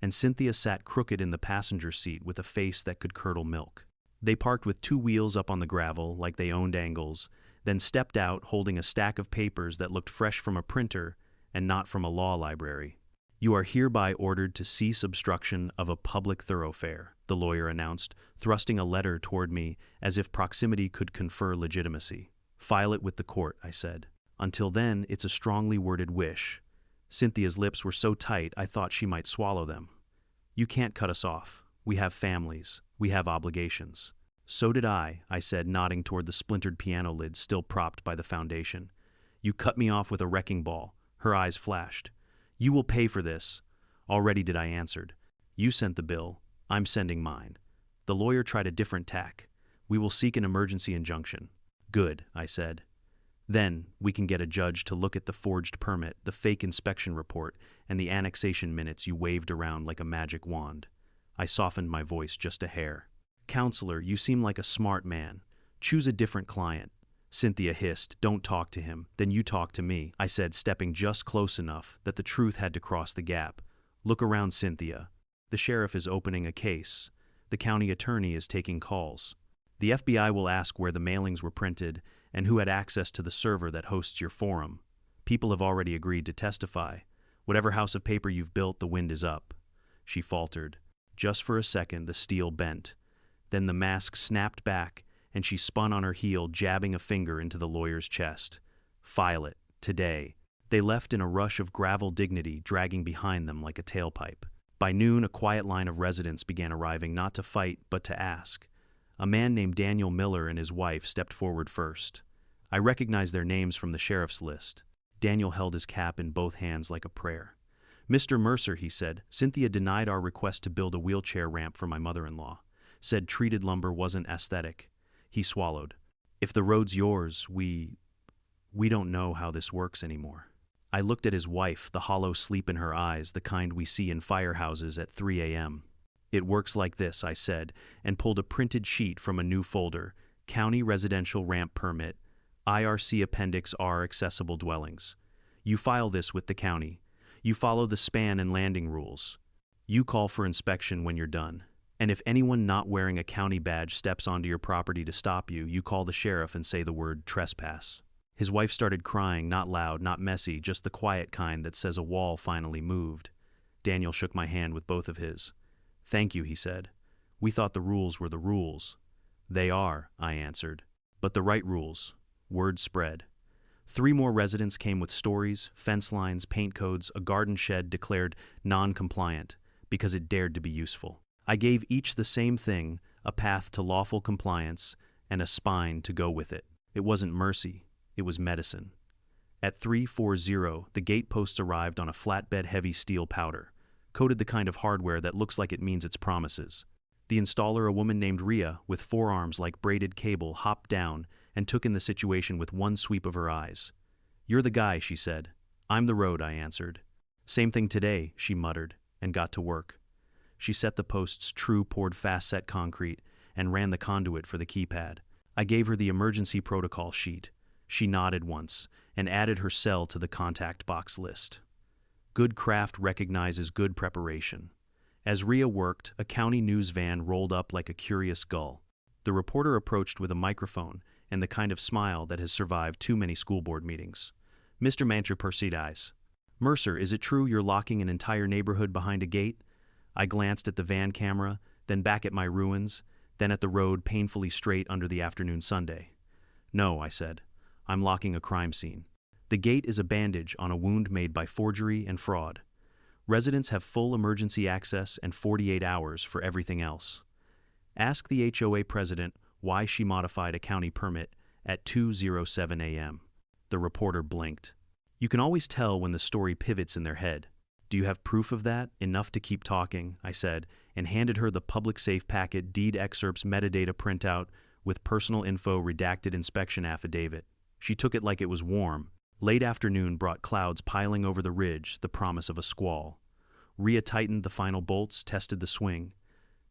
[SPEAKER 1] and Cynthia sat crooked in the passenger seat with a face that could curdle milk. They parked with 2 wheels up on the gravel like they owned angles, then stepped out holding a stack of papers that looked fresh from a printer and not from a law library. "You are hereby ordered to cease obstruction of a public thoroughfare," the lawyer announced, thrusting a letter toward me as if proximity could confer legitimacy. "File it with the court," I said. "Until then, it's a strongly worded wish." Cynthia's lips were so tight I thought she might swallow them. "You can't cut us off. We have families. We have obligations." "So did I said, nodding toward the splintered piano lid still propped by the foundation. "You cut me off with a wrecking ball." Her eyes flashed. "You will pay for this." "Already did," I answered. "You sent the bill. I'm sending mine." The lawyer tried a different tack. "We will seek an emergency injunction." "Good," I said. "Then we can get a judge to look at the forged permit, the fake inspection report, and the annexation minutes you waved around like a magic wand." I softened my voice just a hair. "Counselor, you seem like a smart man. Choose a different client." Cynthia hissed, "Don't talk to him. Then you talk to me," I said, stepping just close enough that the truth had to cross the gap. "Look around, Cynthia. The sheriff is opening a case. The county attorney is taking calls. The FBI will ask where the mailings were printed and who had access to the server that hosts your forum. People have already agreed to testify. Whatever house of paper you've built, the wind is up." She faltered. Just for a second, the steel bent. Then the mask snapped back, and she spun on her heel, jabbing a finger into the lawyer's chest. "File it. Today." They left in a rush of gravel dignity dragging behind them like a tailpipe. By noon, a quiet line of residents began arriving, not to fight, but to ask. A man named Daniel Miller and his wife stepped forward first. I recognized their names from the sheriff's list. Daniel held his cap in both hands like a prayer. "Mr. Mercer," he said, "Cynthia denied our request to build a wheelchair ramp for my mother-in-law. Said treated lumber wasn't aesthetic." He swallowed. "If the road's yours, we don't know how this works anymore." I looked at his wife, the hollow sleep in her eyes, the kind we see in firehouses at 3 a.m. "It works like this," I said, and pulled a printed sheet from a new folder. "County Residential Ramp Permit, IRC Appendix R, Accessible Dwellings. You file this with the county. You follow the span and landing rules. You call for inspection when you're done. And if anyone not wearing a county badge steps onto your property to stop you, you call the sheriff and say the word trespass." His wife started crying, not loud, not messy, just the quiet kind that says a wall finally moved. Daniel shook my hand with both of his. "Thank you," he said. "We thought the rules were the rules." "They are," I answered. "But the right rules." Word spread. 3 more residents came with stories, fence lines, paint codes. A garden shed declared non-compliant because it dared to be useful. I gave each the same thing, a path to lawful compliance and a spine to go with it. It wasn't mercy. It was medicine. At 3:40, the gate posts arrived on a flatbed heavy steel powder, coated the kind of hardware that looks like it means its promises. The installer, a woman named Rhea, with forearms like braided cable, hopped down and took in the situation with one sweep of her eyes. "You're the guy," she said. "I'm the road," I answered. "Same thing today," she muttered, and got to work. She set the posts true, poured fast-set concrete, and ran the conduit for the keypad. I gave her the emergency protocol sheet. She nodded once, and added her cell to the contact box list. Good craft recognizes good preparation. As Rhea worked, a county news van rolled up like a curious gull. The reporter approached with a microphone and the kind of smile that has survived too many school board meetings. "Mr. Mancher Persides. Mercer, is it true you're locking an entire neighborhood behind a gate?" I glanced at the van camera, then back at my ruins, then at the road painfully straight under the afternoon Sunday. "No," I said. "I'm locking a crime scene. The gate is a bandage on a wound made by forgery and fraud. Residents have full emergency access and 48 hours for everything else. Ask the HOA president why she modified a county permit at 2:07 a.m. The reporter blinked. You can always tell when the story pivots in their head. "Do you have proof of that? Enough to keep talking," I said, and handed her the public safe packet, deed excerpts, metadata printout, with personal info, redacted inspection affidavit. She took it like it was warm. Late afternoon brought clouds piling over the ridge, the promise of a squall. Rhea tightened the final bolts, tested the swing.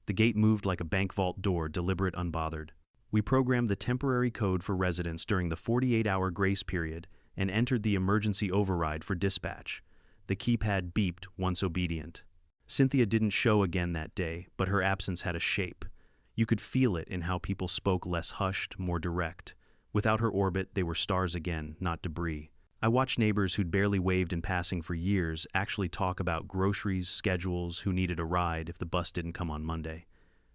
[SPEAKER 1] The gate moved like a bank vault door, deliberate, unbothered. We programmed the temporary code for residents during the 48-hour grace period and entered the emergency override for dispatch. The keypad beeped once obedient. Cynthia didn't show again that day, but her absence had a shape. You could feel it in how people spoke, less hushed, more direct. Without her orbit, they were stars again, not debris. I watched neighbors who'd barely waved in passing for years actually talk about groceries, schedules, who needed a ride if the bus didn't come on Monday.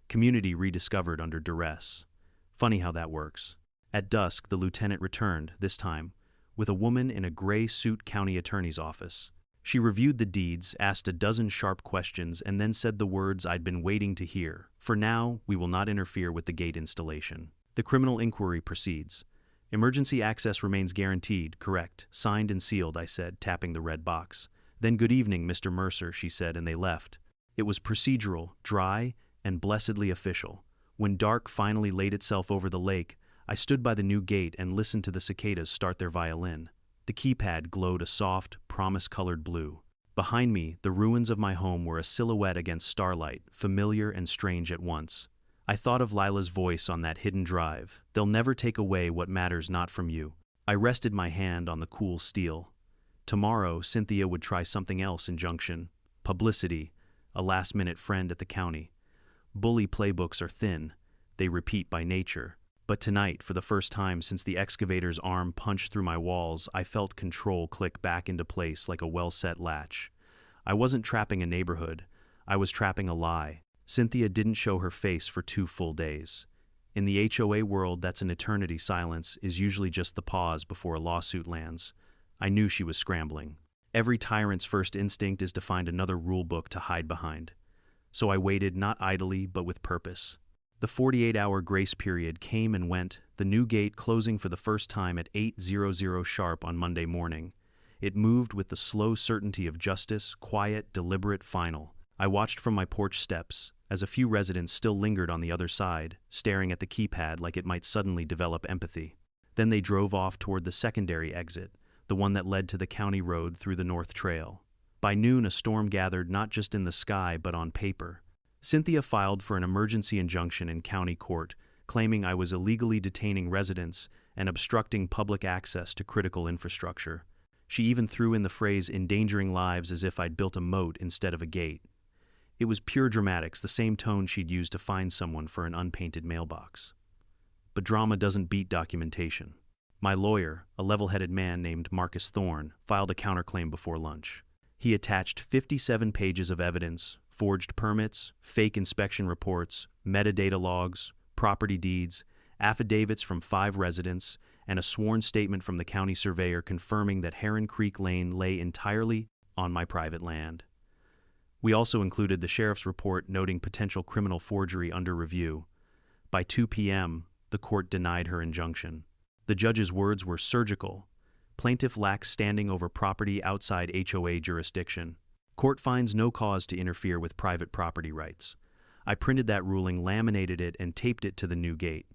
[SPEAKER 1] Community rediscovered under duress. Funny how that works. At dusk, the lieutenant returned, this time, with a woman in a gray suit county attorney's office. She reviewed the deeds, asked a dozen sharp questions, and then said the words I'd been waiting to hear. "For now, we will not interfere with the gate installation. The criminal inquiry proceeds. Emergency access remains guaranteed, correct? Signed and sealed," I said, tapping the red box. "Then good evening, Mr. Mercer," she said, and they left. It was procedural, dry, and blessedly official. When dark finally laid itself over the lake, I stood by the new gate and listened to the cicadas start their violin. The keypad glowed a soft, promise-colored blue. Behind me, the ruins of my home were a silhouette against starlight, familiar and strange at once. I thought of Lila's voice on that hidden drive. "They'll never take away what matters not from you." I rested my hand on the cool steel. Tomorrow, Cynthia would try something else in Junction. Publicity, a last-minute friend at the county. Bully playbooks are thin. They repeat by nature. But tonight, for the first time since the excavator's arm punched through my walls, I felt control click back into place like a well-set latch. I wasn't trapping a neighborhood. I was trapping a lie. Cynthia didn't show her face for 2 full days. In the HOA world, that's an eternity. Silence is usually just the pause before a lawsuit lands. I knew she was scrambling. Every tyrant's first instinct is to find another rulebook to hide behind. So I waited, not idly, but with purpose. The 48-hour grace period came and went, the new gate closing for the first time at 8:00 sharp on Monday morning. It moved with the slow certainty of justice, quiet, deliberate, final. I watched from my porch steps, as a few residents still lingered on the other side, staring at the keypad like it might suddenly develop empathy. Then they drove off toward the secondary exit, the one that led to the county road through the North Trail. By noon, a storm gathered not just in the sky but on paper. Cynthia filed for an emergency injunction in county court, claiming I was illegally detaining residents and obstructing public access to critical infrastructure. She even threw in the phrase endangering lives as if I'd built a moat instead of a gate. It was pure dramatics, the same tone she'd used to fine someone for an unpainted mailbox. But drama doesn't beat documentation. My lawyer, a level-headed man named Marcus Thorne, filed a counterclaim before lunch. He attached 57 pages of evidence, forged permits, fake inspection reports, metadata logs, property deeds, affidavits from 5 residents, and a sworn statement from the county surveyor confirming that Heron Creek Lane lay entirely on my private land. We also included the sheriff's report noting potential criminal forgery under review. By 2 p.m., the court denied her injunction. The judge's words were surgical. Plaintiff lacks standing over property outside HOA jurisdiction. Court finds no cause to interfere with private property rights. I printed that ruling, laminated it, and taped it to the new gate.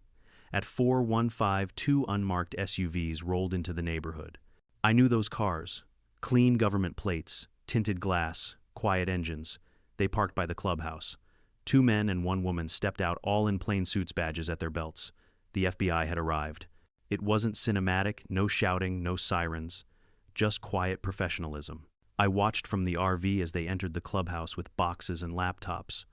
[SPEAKER 1] At 4:15, 2 unmarked SUVs rolled into the neighborhood. I knew those cars. Clean government plates, tinted glass, quiet engines. They parked by the clubhouse. 2 men and 1 woman stepped out, all in plain suits, badges at their belts. The FBI had arrived. It wasn't cinematic, no shouting, no sirens, just quiet professionalism. I watched from the RV as they entered the clubhouse with boxes and laptops.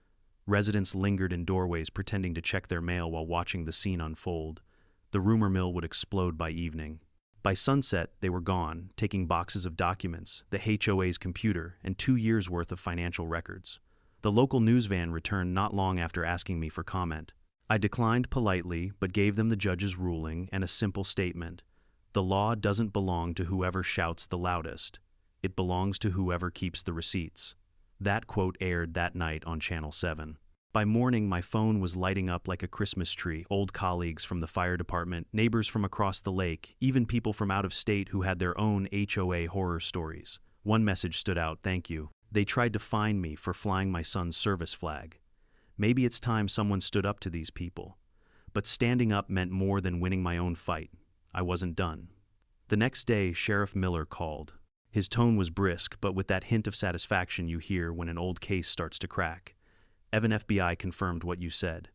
[SPEAKER 1] Residents lingered in doorways pretending to check their mail while watching the scene unfold. The rumor mill would explode by evening. By sunset, they were gone, taking boxes of documents, the HOA's computer, and 2 years' worth of financial records. The local news van returned not long after asking me for comment. I declined politely, but gave them the judge's ruling and a simple statement. The law doesn't belong to whoever shouts the loudest. It belongs to whoever keeps the receipts. That quote aired that night on Channel 7. By morning, my phone was lighting up like a Christmas tree. Old colleagues from the fire department, neighbors from across the lake, even people from out of state who had their own HOA horror stories. One message stood out: thank you. They tried to fine me for flying my son's service flag. Maybe it's time someone stood up to these people. But standing up meant more than winning my own fight. I wasn't done. The next day, Sheriff Miller called. His tone was brisk, but with that hint of satisfaction you hear when an old case starts to crack. Evan, FBI confirmed what you said.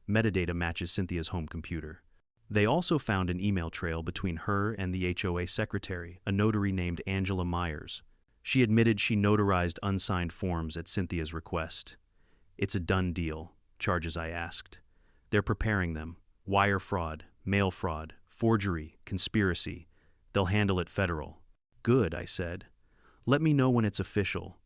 [SPEAKER 1] Metadata matches Cynthia's home computer. They also found an email trail between her and the HOA secretary, a notary named Angela Myers. She admitted she notarized unsigned forms at Cynthia's request. It's a done deal, charges I asked. They're preparing them. Wire fraud, mail fraud, forgery, conspiracy. They'll handle it federal. Good, I said. Let me know when it's official.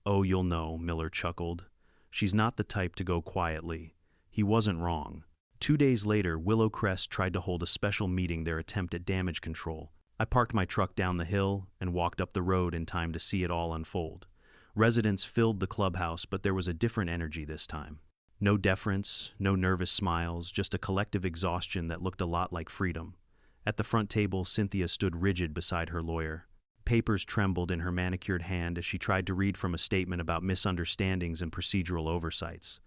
[SPEAKER 1] Oh, you'll know, Miller chuckled. She's not the type to go quietly. He wasn't wrong. 2 days later, Willow Crest tried to hold a special meeting, their attempt at damage control. I parked my truck down the hill and walked up the road in time to see it all unfold. Residents filled the clubhouse, but there was a different energy this time. No deference, no nervous smiles, just a collective exhaustion that looked a lot like freedom. At the front table, Cynthia stood rigid beside her lawyer. Papers trembled in her manicured hand as she tried to read from a statement about misunderstandings and procedural oversights.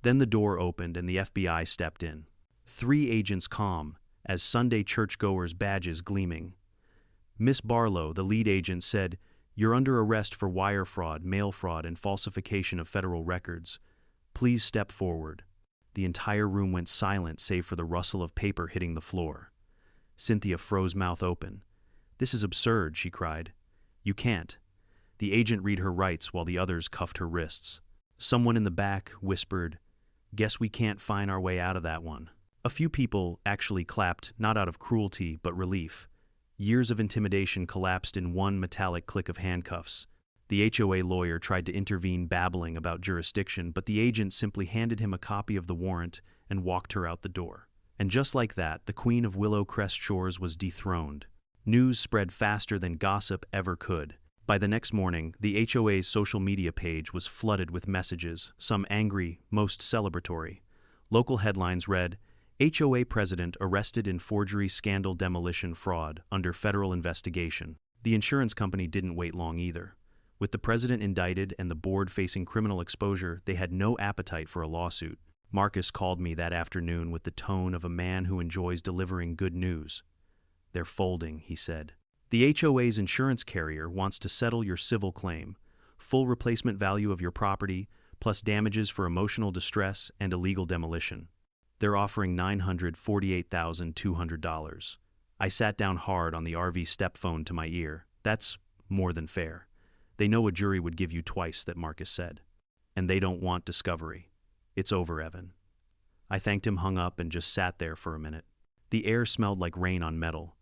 [SPEAKER 1] Then the door opened and the FBI stepped in. 3 agents calm, as Sunday churchgoers' badges gleaming. Miss Barlow, the lead agent, said, "You're under arrest for wire fraud, mail fraud, and falsification of federal records. Please step forward." The entire room went silent save for the rustle of paper hitting the floor. Cynthia froze, mouth open. "This is absurd," she cried. "You can't." The agent read her rights while the others cuffed her wrists. Someone in the back whispered, "Guess we can't find our way out of that one." A few people actually clapped, not out of cruelty, but relief. Years of intimidation collapsed in one metallic click of handcuffs. The HOA lawyer tried to intervene, babbling about jurisdiction, but the agent simply handed him a copy of the warrant and walked her out the door. And just like that, the queen of Willow Crest Shores was dethroned. News spread faster than gossip ever could. By the next morning, the HOA's social media page was flooded with messages, some angry, most celebratory. Local headlines read, HOA president arrested in forgery scandal demolition fraud under federal investigation. The insurance company didn't wait long either. With the president indicted and the board facing criminal exposure, they had no appetite for a lawsuit. Marcus called me that afternoon with the tone of a man who enjoys delivering good news. They're folding, he said. The HOA's insurance carrier wants to settle your civil claim, full replacement value of your property, plus damages for emotional distress and illegal demolition. They're offering $948,200. I sat down hard on the RV step phone to my ear. That's more than fair. They know a jury would give you twice that, Marcus said. And they don't want discovery. It's over, Evan. I thanked him, hung up, and just sat there for a minute. The air smelled like rain on metal.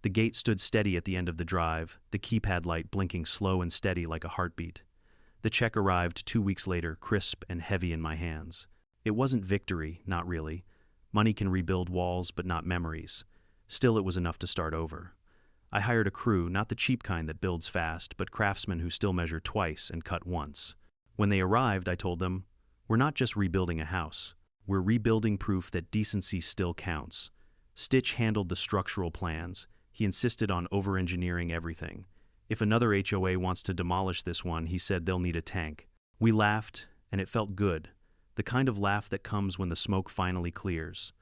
[SPEAKER 1] The gate stood steady at the end of the drive, the keypad light blinking slow and steady like a heartbeat. The check arrived 2 weeks later, crisp and heavy in my hands. It wasn't victory, not really. Money can rebuild walls, but not memories. Still, it was enough to start over. I hired a crew, not the cheap kind that builds fast, but craftsmen who still measure twice and cut once. When they arrived, I told them, we're not just rebuilding a house. We're rebuilding proof that decency still counts. Stitch handled the structural plans. He insisted on over-engineering everything. If another HOA wants to demolish this one, he said they'll need a tank. We laughed, and it felt good. The kind of laugh that comes when the smoke finally clears.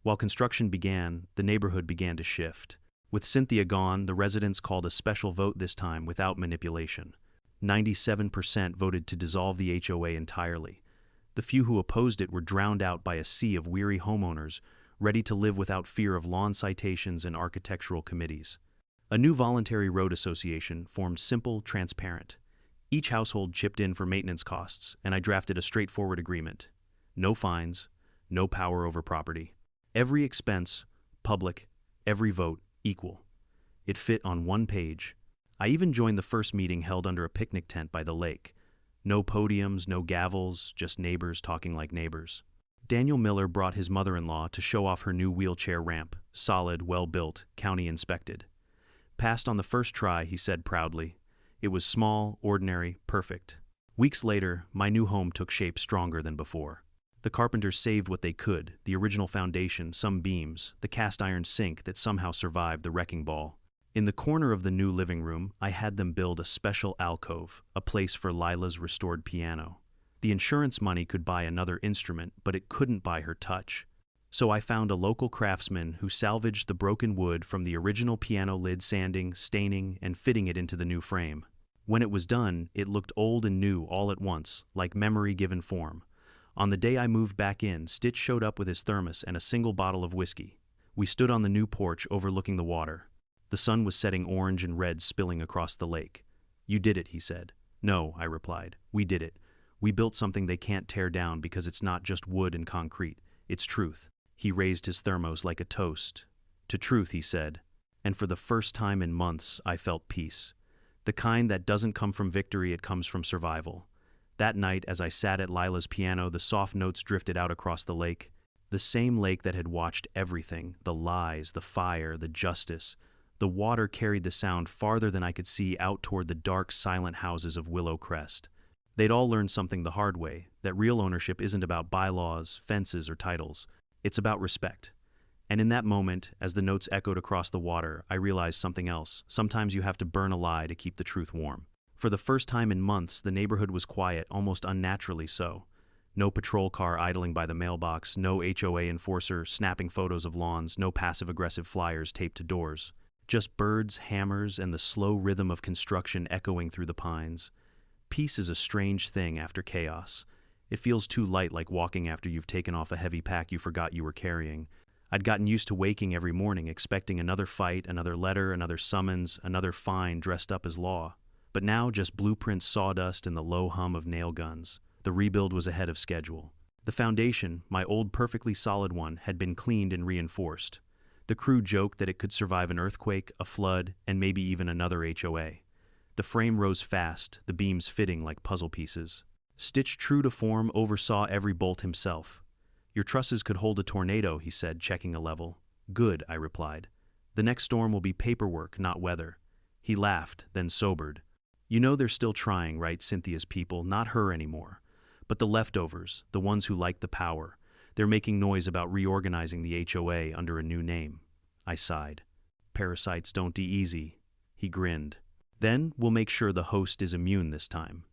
[SPEAKER 1] While construction began, the neighborhood began to shift. With Cynthia gone, the residents called a special vote this time without manipulation. 97% voted to dissolve the HOA entirely. The few who opposed it were drowned out by a sea of weary homeowners, ready to live without fear of lawn citations and architectural committees. A new voluntary road association formed, simple, transparent. Each household chipped in for maintenance costs, and I drafted a straightforward agreement. No fines, no power over property. Every expense, public, every vote, equal. It fit on one page. I even joined the first meeting held under a picnic tent by the lake. No podiums, no gavels, just neighbors talking like neighbors. Daniel Miller brought his mother-in-law to show off her new wheelchair ramp, solid, well-built, county-inspected. Passed on the first try, he said proudly. It was small, ordinary, perfect. Weeks later, my new home took shape stronger than before. The carpenters saved what they could, the original foundation, some beams, the cast-iron sink that somehow survived the wrecking ball. In the corner of the new living room, I had them build a special alcove, a place for Lila's restored piano. The insurance money could buy another instrument, but it couldn't buy her touch. So I found a local craftsman who salvaged the broken wood from the original piano lid, sanding, staining, and fitting it into the new frame. When it was done, it looked old and new all at once, like memory given form. On the day I moved back in, Stitch showed up with his thermos and a single bottle of whiskey. We stood on the new porch overlooking the water. The sun was setting, orange and red spilling across the lake. You did it, he said. No, I replied. We did it. We built something they can't tear down because it's not just wood and concrete. It's truth. He raised his thermos like a toast. To truth, he said. And for the first time in months, I felt peace. The kind that doesn't come from victory, it comes from survival. That night, as I sat at Lila's piano, the soft notes drifted out across the lake. The same lake that had watched everything, the lies, the fire, the justice. The water carried the sound farther than I could see, out toward the dark, silent houses of Willow Crest. They'd all learned something the hard way, that real ownership isn't about bylaws, fences, or titles. It's about respect. And in that moment, as the notes echoed across the water, I realized something else. Sometimes you have to burn a lie to keep the truth warm. For the first time in months, the neighborhood was quiet, almost unnaturally so. No patrol car idling by the mailbox, no HOA enforcer snapping photos of lawns, no passive-aggressive flyers taped to doors. Just birds, hammers, and the slow rhythm of construction echoing through the pines. Peace is a strange thing after chaos. It feels too light, like walking after you've taken off a heavy pack you forgot you were carrying. I'd gotten used to waking every morning expecting another fight, another letter, another summons, another fine dressed up as law. But now just blueprints, sawdust, and the low hum of nail guns. The rebuild was ahead of schedule. The foundation, my old perfectly solid one, had been cleaned and reinforced. The crew joked that it could survive an earthquake, a flood, and maybe even another HOA. The frame rose fast, the beams fitting like puzzle pieces. Stitch, true to form, oversaw every bolt himself. Your trusses could hold a tornado, he said, checking a level. Good, I replied. The next storm will be paperwork, not weather. He laughed, then sobered. You know they're still trying, right, Cynthia's people, not her anymore. But the leftovers, the ones who like the power, they're making noise about reorganizing the HOA under a new name. I sighed. Parasites don't be easy. He grinned. Then we'll make sure the host is immune this time.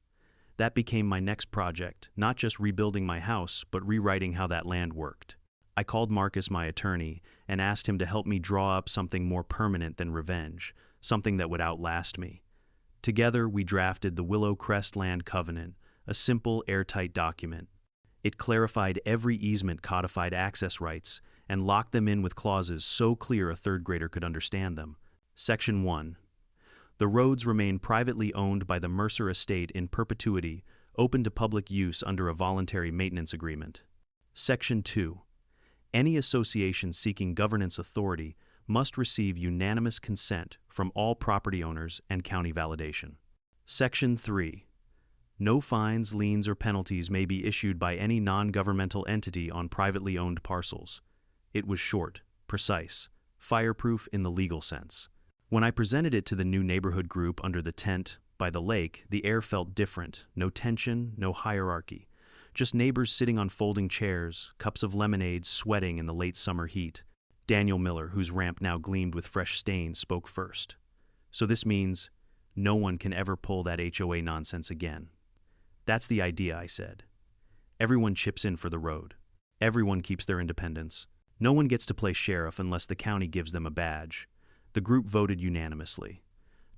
[SPEAKER 1] That became my next project, not just rebuilding my house, but rewriting how that land worked. I called Marcus, my attorney, and asked him to help me draw up something more permanent than revenge, something that would outlast me. Together, we drafted the Willow Crest Land Covenant, a simple, airtight document. It clarified every easement codified access rights and locked them in with clauses so clear a third grader could understand them. Section 1. The roads remain privately owned by the Mercer estate in perpetuity, open to public use under a voluntary maintenance agreement. Section 2. Any association seeking governance authority must receive unanimous consent from all property owners and county validation. Section 3. No fines, liens, or penalties may be issued by any non-governmental entity on privately owned parcels. It was short, precise, fireproof in the legal sense. When I presented it to the new neighborhood group under the tent by the lake, the air felt different. No tension, no hierarchy. Just neighbors sitting on folding chairs, cups of lemonade sweating in the late summer heat. Daniel Miller, whose ramp now gleamed with fresh stains, spoke first. So this means no one can ever pull that HOA nonsense again. That's the idea, I said. Everyone chips in for the road. Everyone keeps their independence. No one gets to play sheriff unless the county gives them a badge. The group voted unanimously.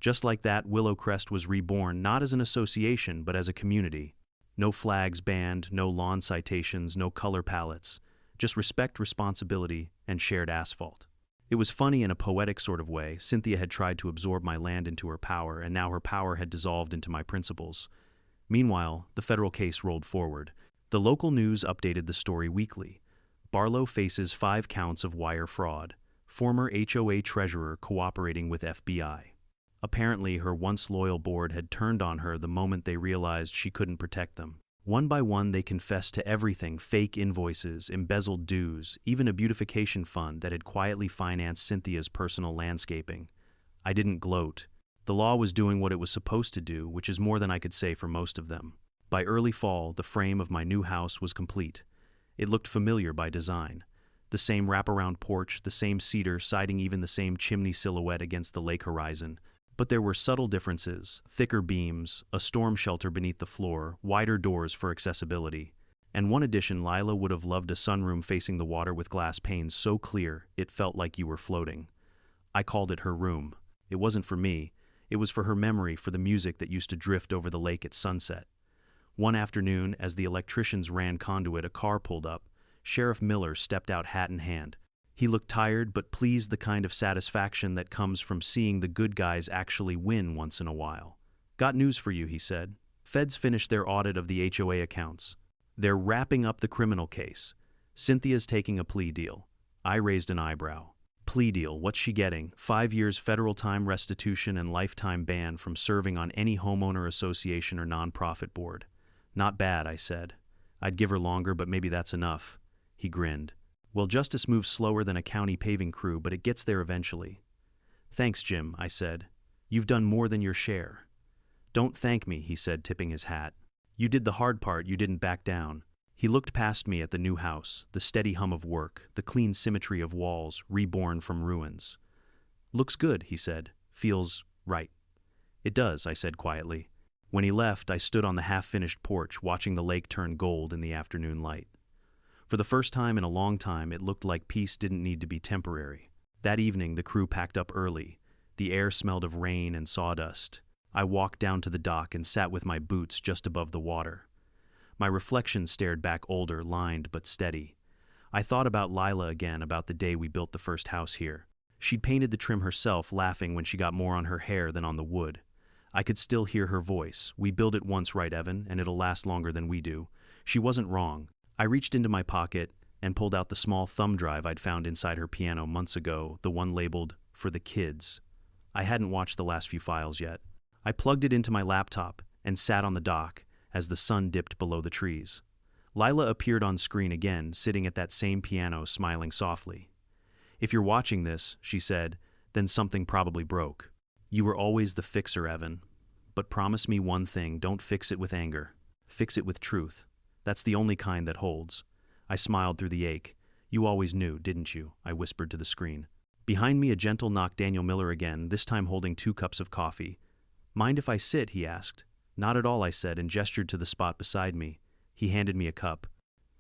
[SPEAKER 1] Just like that, Willow Crest was reborn not as an association, but as a community. No flags banned, no lawn citations, no color palettes. Just respect, responsibility, and shared asphalt. It was funny in a poetic sort of way. Cynthia had tried to absorb my land into her power, and now her power had dissolved into my principles. Meanwhile, the federal case rolled forward. The local news updated the story weekly. Barlow faces 5 counts of wire fraud. Former HOA treasurer cooperating with FBI. Apparently, her once loyal board had turned on her the moment they realized she couldn't protect them. One by one, they confessed to everything: fake invoices, embezzled dues, even a beautification fund that had quietly financed Cynthia's personal landscaping. I didn't gloat. The law was doing what it was supposed to do, which is more than I could say for most of them. By early fall, the frame of my new house was complete. It looked familiar by design. The same wraparound porch, the same cedar siding, even the same chimney silhouette against the lake horizon. But there were subtle differences: thicker beams, a storm shelter beneath the floor, wider doors for accessibility. And one addition: Lila would have loved a sunroom facing the water with glass panes so clear it felt like you were floating. I called it her room. It wasn't for me. It was for her memory, for the music that used to drift over the lake at sunset. One afternoon, as the electricians ran conduit, a car pulled up. Sheriff Miller stepped out, hat in hand. He looked tired but pleased, the kind of satisfaction that comes from seeing the good guys actually win once in a while. Got news for you, he said. Feds finished their audit of the HOA accounts. They're wrapping up the criminal case. Cynthia's taking a plea deal. I raised an eyebrow. Plea deal, what's she getting? 5 years federal time restitution and lifetime ban from serving on any homeowner association or nonprofit board. Not bad, I said. I'd give her longer, but maybe that's enough. He grinned. Well, justice moves slower than a county paving crew, but it gets there eventually. Thanks, Jim, I said. You've done more than your share. Don't thank me, he said, tipping his hat. You did the hard part, you didn't back down. He looked past me at the new house, the steady hum of work, the clean symmetry of walls, reborn from ruins. Looks good, he said. Feels right. It does, I said quietly. When he left, I stood on the half-finished porch, watching the lake turn gold in the afternoon light. For the first time in a long time, it looked like peace didn't need to be temporary. That evening, the crew packed up early. The air smelled of rain and sawdust. I walked down to the dock and sat with my boots just above the water. My reflection stared back, older, lined but steady. I thought about Lila again, about the day we built the first house here. She'd painted the trim herself, laughing when she got more on her hair than on the wood. I could still hear her voice. We build it once, right, Evan, and it'll last longer than we do. She wasn't wrong. I reached into my pocket and pulled out the small thumb drive I'd found inside her piano months ago, the one labeled, "For the Kids." I hadn't watched the last few files yet. I plugged it into my laptop and sat on the dock as the sun dipped below the trees. Lila appeared on screen again, sitting at that same piano, smiling softly. "If you're watching this," she said, Then something probably broke. You were always the fixer, Evan. But promise me one thing, don't fix it with anger. Fix it with truth. That's the only kind that holds. I smiled through the ache. You always knew, didn't you? I whispered to the screen. Behind me a gentle knock, Daniel Miller again, this time holding 2 cups of coffee. Mind if I sit? He asked. Not at all, I said, and gestured to the spot beside me. He handed me a cup.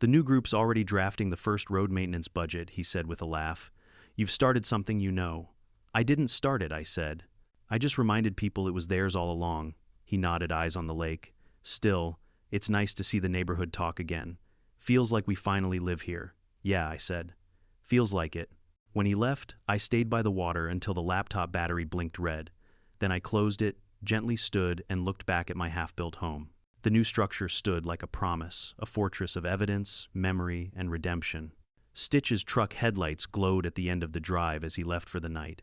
[SPEAKER 1] The new group's already drafting the first road maintenance budget, he said with a laugh. You've started something, you know. I didn't start it, I said. I just reminded people it was theirs all along. He nodded, eyes on the lake. Still, it's nice to see the neighborhood talk again. Feels like we finally live here. Yeah, I said. Feels like it. When he left, I stayed by the water until the laptop battery blinked red. Then I closed it, gently stood, and looked back at my half-built home. The new structure stood like a promise, a fortress of evidence, memory, and redemption. Stitch's truck headlights glowed at the end of the drive as he left for the night.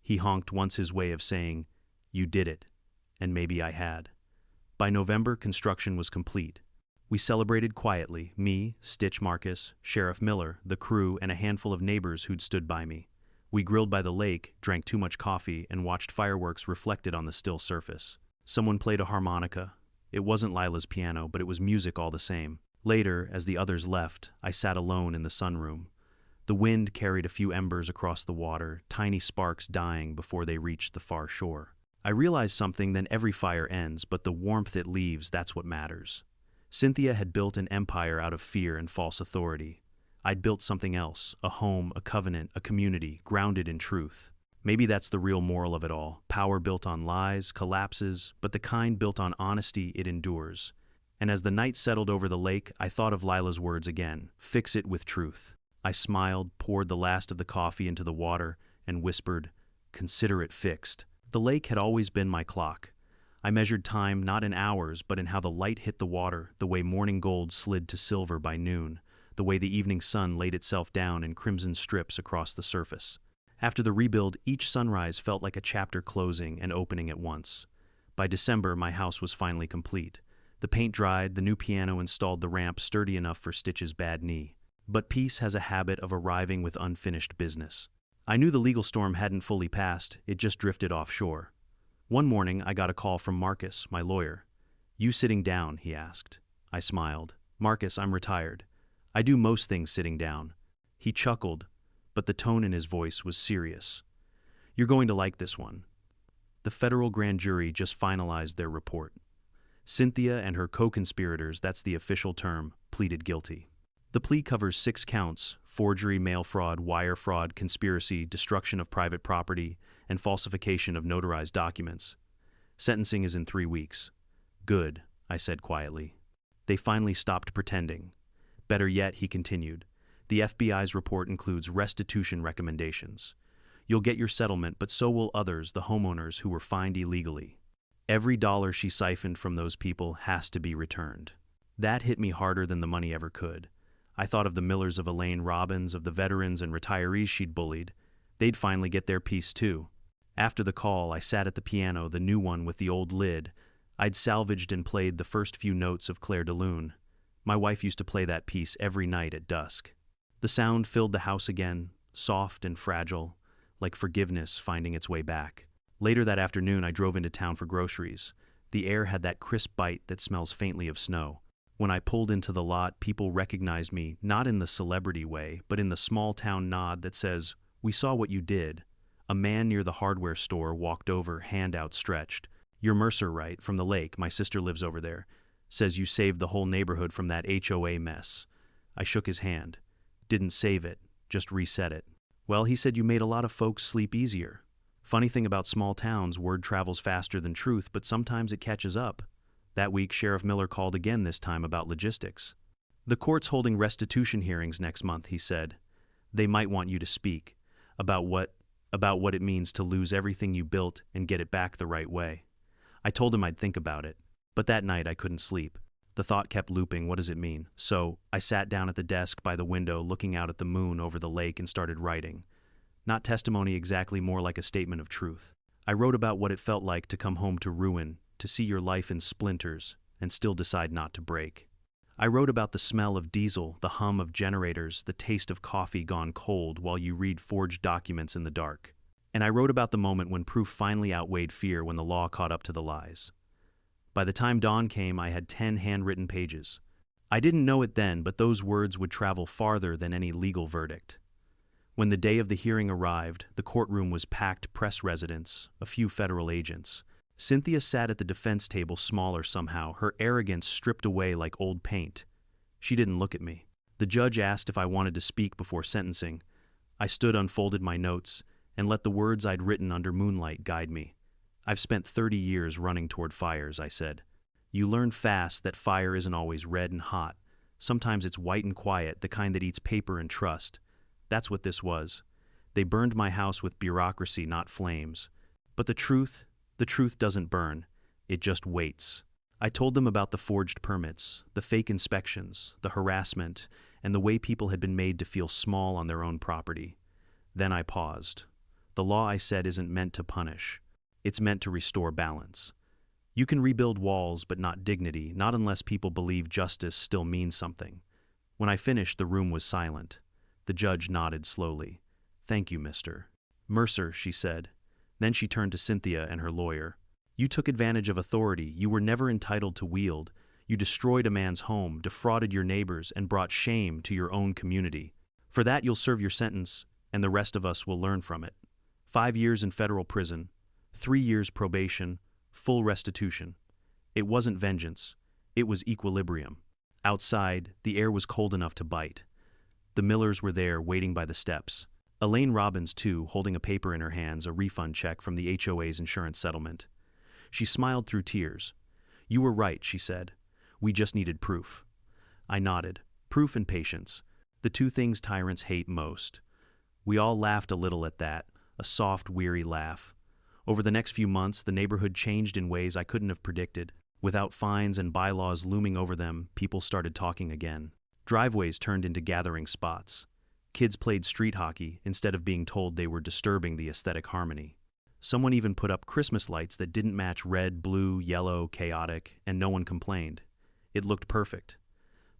[SPEAKER 1] He honked once, his way of saying, "You did it." And maybe I had. By November, construction was complete. We celebrated quietly, me, Stitch, Marcus, Sheriff Miller, the crew, and a handful of neighbors who'd stood by me. We grilled by the lake, drank too much coffee, and watched fireworks reflected on the still surface. Someone played a harmonica. It wasn't Lila's piano, but it was music all the same. Later, as the others left, I sat alone in the sunroom. The wind carried a few embers across the water, tiny sparks dying before they reached the far shore. I realized something, then every fire ends, but the warmth it leaves, that's what matters. Cynthia had built an empire out of fear and false authority. I'd built something else, a home, a covenant, a community, grounded in truth. Maybe that's the real moral of it all. Power built on lies collapses, but the kind built on honesty, it endures. And as the night settled over the lake, I thought of Lila's words again. Fix it with truth. I smiled, poured the last of the coffee into the water, and whispered, consider it fixed. The lake had always been my clock. I measured time not in hours, but in how the light hit the water, the way morning gold slid to silver by noon, the way the evening sun laid itself down in crimson strips across the surface. After the rebuild, each sunrise felt like a chapter closing and opening at once. By December, my house was finally complete. The paint dried, the new piano installed, the ramp sturdy enough for Stitch's bad knee. But peace has a habit of arriving with unfinished business. I knew the legal storm hadn't fully passed, it just drifted offshore. One morning, I got a call from Marcus, my lawyer. You sitting down? He asked. I smiled. Marcus, I'm retired. I do most things sitting down. He chuckled, but the tone in his voice was serious. You're going to like this one. The federal grand jury just finalized their report. Cynthia and her co-conspirators, that's the official term, pleaded guilty. The plea covers 6 counts: forgery, mail fraud, wire fraud, conspiracy, destruction of private property, and falsification of notarized documents. Sentencing is in 3 weeks. Good, I said quietly. They finally stopped pretending. Better yet, he continued, the FBI's report includes restitution recommendations. You'll get your settlement, but so will others, the homeowners who were fined illegally. Every dollar she siphoned from those people has to be returned. That hit me harder than the money ever could. I thought of the Millers, of Elaine Robbins, of the veterans and retirees she'd bullied. They'd finally get their piece too. After the call, I sat at the piano, the new one with the old lid. I'd salvaged and played the first few notes of Claire de Lune. My wife used to play that piece every night at dusk. The sound filled the house again, soft and fragile, like forgiveness finding its way back. Later that afternoon, I drove into town for groceries. The air had that crisp bite that smells faintly of snow. When I pulled into the lot, people recognized me, not in the celebrity way, but in the small-town nod that says, "We saw what you did." A man near the hardware store walked over, hand outstretched. "You're Mercer, right? From the lake. My sister lives over there. Says you saved the whole neighborhood from that HOA mess." I shook his hand. "Didn't save it, just reset it." "Well," he said, "you made a lot of folks sleep easier." Funny thing about small towns, word travels faster than truth, but sometimes it catches up. That week, Sheriff Miller called again, this time about logistics. "The court's holding restitution hearings next month," he said. "They might want you to speak about what it means to lose everything you built and get it back the right way." I told him I'd think about it, but that night I couldn't sleep. The thought kept looping, what does it mean? So I sat down at the desk by the window, looking out at the moon over the lake, and started writing. Not testimony exactly, more like a statement of truth. I wrote about what it felt like to come home to ruin, to see your life in splinters, and still decide not to break. I wrote about the smell of diesel, the hum of generators, the taste of coffee gone cold while you read forged documents in the dark. And I wrote about the moment when proof finally outweighed fear when the law caught up to the lies. By the time dawn came, I had 10 handwritten pages. I didn't know it then, but those words would travel farther than any legal verdict. When the day of the hearing arrived, the courtroom was packed, press residents, a few federal agents. Cynthia sat at the defense table, smaller somehow, her arrogance stripped away like old paint. She didn't look at me. The judge asked if I wanted to speak before sentencing. I stood, unfolded my notes, and let the words I'd written under moonlight guide me. I've spent 30 years running toward fires, I said. You learn fast that fire isn't always red and hot. Sometimes it's white and quiet, the kind that eats paper and trust. That's what this was. They burned my house with bureaucracy, not flames. But the truth doesn't burn. It just waits. I told them about the forged permits, the fake inspections, the harassment, and the way people had been made to feel small on their own property. Then I paused. The law, I said, isn't meant to punish. It's meant to restore balance. You can rebuild walls, but not dignity, not unless people believe justice still means something. When I finished, the room was silent. The judge nodded slowly. Thank you, Mr. Mercer, she said. Then she turned to Cynthia and her lawyer. You took advantage of authority you were never entitled to wield. You destroyed a man's home, defrauded your neighbors, and brought shame to your own community. For that, you'll serve your sentence, and the rest of us will learn from it. 5 years in federal prison, 3 years probation, full restitution. It wasn't vengeance. It was equilibrium. Outside, the air was cold enough to bite. The Millers were there, waiting by the steps. Elaine Robbins, too, holding a paper in her hands, a refund check from the HOA's insurance settlement. She smiled through tears. You were right, she said. We just needed proof. I nodded. Proof and patience. The two things tyrants hate most. We all laughed a little at that, a soft, weary laugh. Over the next few months, the neighborhood changed in ways I couldn't have predicted. Without fines and bylaws looming over them, people started talking again. Driveways turned into gathering spots. Kids played street hockey instead of being told they were disturbing the aesthetic harmony. Someone even put up Christmas lights that didn't match red, blue, yellow, chaotic, and no one complained. It looked perfect.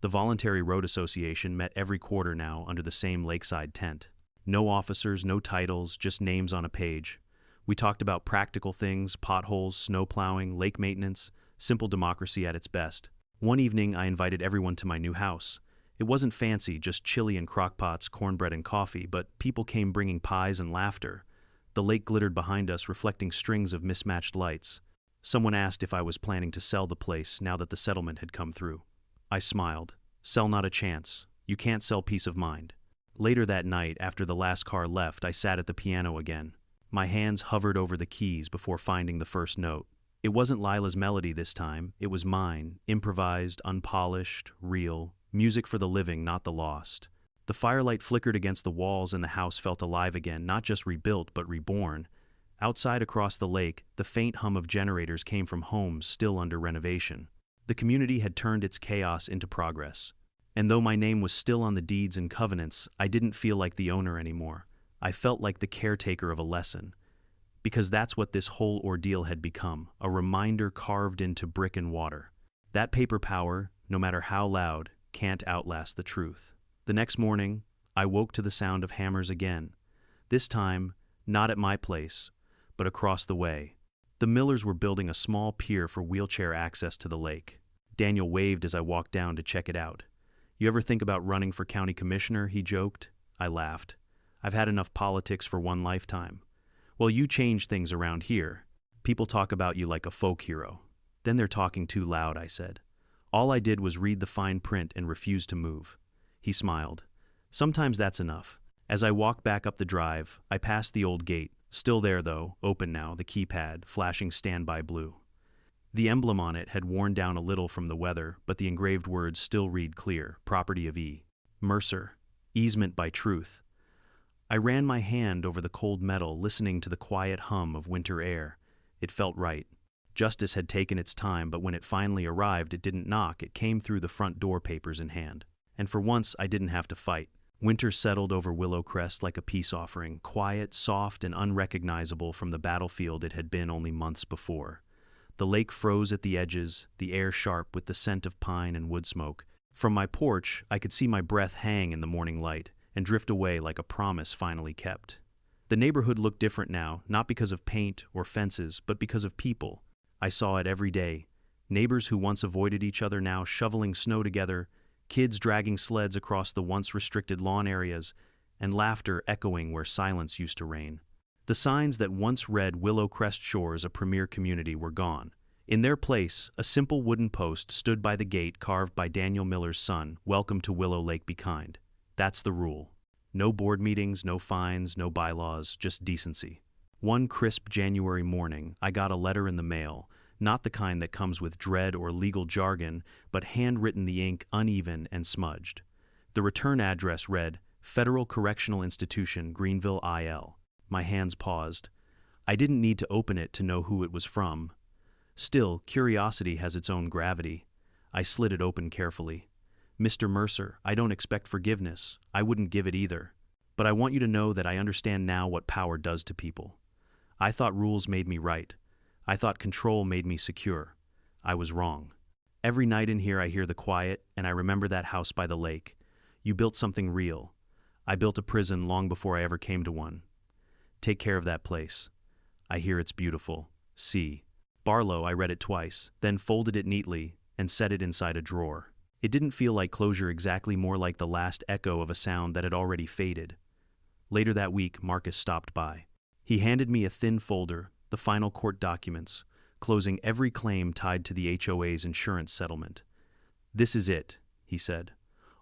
[SPEAKER 1] The Voluntary Road Association met every quarter now under the same lakeside tent. No officers, no titles, just names on a page. We talked about practical things, potholes, snow plowing, lake maintenance, simple democracy at its best. One evening, I invited everyone to my new house. It wasn't fancy, just chili and crockpots, cornbread and coffee, but people came bringing pies and laughter. The lake glittered behind us, reflecting strings of mismatched lights. Someone asked if I was planning to sell the place now that the settlement had come through. I smiled. Sell, not a chance. You can't sell peace of mind. Later that night, after the last car left, I sat at the piano again. My hands hovered over the keys before finding the first note. It wasn't Lila's melody this time. It was mine, improvised, unpolished, real. Music for the living, not the lost. The firelight flickered against the walls and the house felt alive again, not just rebuilt, but reborn. Outside across the lake, the faint hum of generators came from homes still under renovation. The community had turned its chaos into progress. And though my name was still on the deeds and covenants, I didn't feel like the owner anymore. I felt like the caretaker of a lesson. Because that's what this whole ordeal had become, a reminder carved into brick and water. That paper power, no matter how loud, can't outlast the truth. The next morning, I woke to the sound of hammers again. This time, not at my place, but across the way. The Millers were building a small pier for wheelchair access to the lake. Daniel waved as I walked down to check it out. You ever think about running for county commissioner? He joked. I laughed. I've had enough politics for one lifetime. Well, you change things around here. People talk about you like a folk hero. Then they're talking too loud, I said. All I did was read the fine print and refuse to move. He smiled. Sometimes that's enough. As I walked back up the drive, I passed the old gate, still there though, open now, the keypad, flashing standby blue. The emblem on it had worn down a little from the weather, but the engraved words still read clear, property of E. Mercer, easement by truth. I ran my hand over the cold metal, listening to the quiet hum of winter air. It felt right. Justice had taken its time, but when it finally arrived, it didn't knock. It came through the front door, papers in hand. And for once, I didn't have to fight. Winter settled over Willow Crest like a peace offering, quiet, soft, and unrecognizable from the battlefield it had been only months before. The lake froze at the edges, the air sharp with the scent of pine and wood smoke. From my porch, I could see my breath hang in the morning light and drift away like a promise finally kept. The neighborhood looked different now, not because of paint or fences, but because of people. I saw it every day. Neighbors who once avoided each other now shoveling snow together, kids dragging sleds across the once restricted lawn areas, and laughter echoing where silence used to reign. The signs that once read Willow Crest Shores a premier community were gone. In their place, a simple wooden post stood by the gate carved by Daniel Miller's son, "Welcome to Willow Lake, be kind." That's the rule. No board meetings, no fines, no bylaws, just decency. One crisp January morning, I got a letter in the mail, not the kind that comes with dread or legal jargon, but handwritten, the ink uneven and smudged. The return address read, Federal Correctional Institution, Greenville, IL. My hands paused. I didn't need to open it to know who it was from. Still, curiosity has its own gravity. I slid it open carefully. Mr. Mercer, I don't expect forgiveness. I wouldn't give it either. But I want you to know that I understand now what power does to people. I thought rules made me right. I thought control made me secure. I was wrong. Every night in here I hear the quiet, and I remember that house by the lake. You built something real. I built a prison long before I ever came to one. Take care of that place. I hear it's beautiful. C. Barlow, I read it twice, then folded it neatly and set it inside a drawer. It didn't feel like closure exactly, more like the last echo of a sound that had already faded. Later that week, Marcus stopped by. He handed me a thin folder, the final court documents, closing every claim tied to the HOA's insurance settlement. This is it, he said.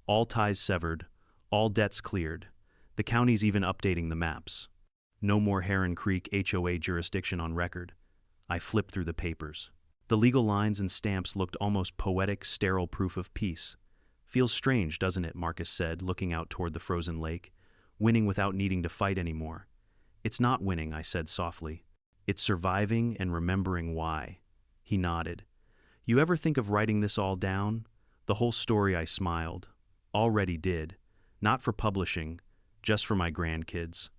[SPEAKER 1] All ties severed, all debts cleared. The county's even updating the maps. No more Heron Creek HOA jurisdiction on record. I flipped through the papers. The legal lines and stamps looked almost poetic, sterile proof of peace. Feels strange, doesn't it? Marcus said, looking out toward the frozen lake. Winning without needing to fight anymore. It's not winning, I said softly. It's surviving and remembering why. He nodded. You ever think of writing this all down? The whole story, I smiled. Already did. Not for publishing, just for my grandkids.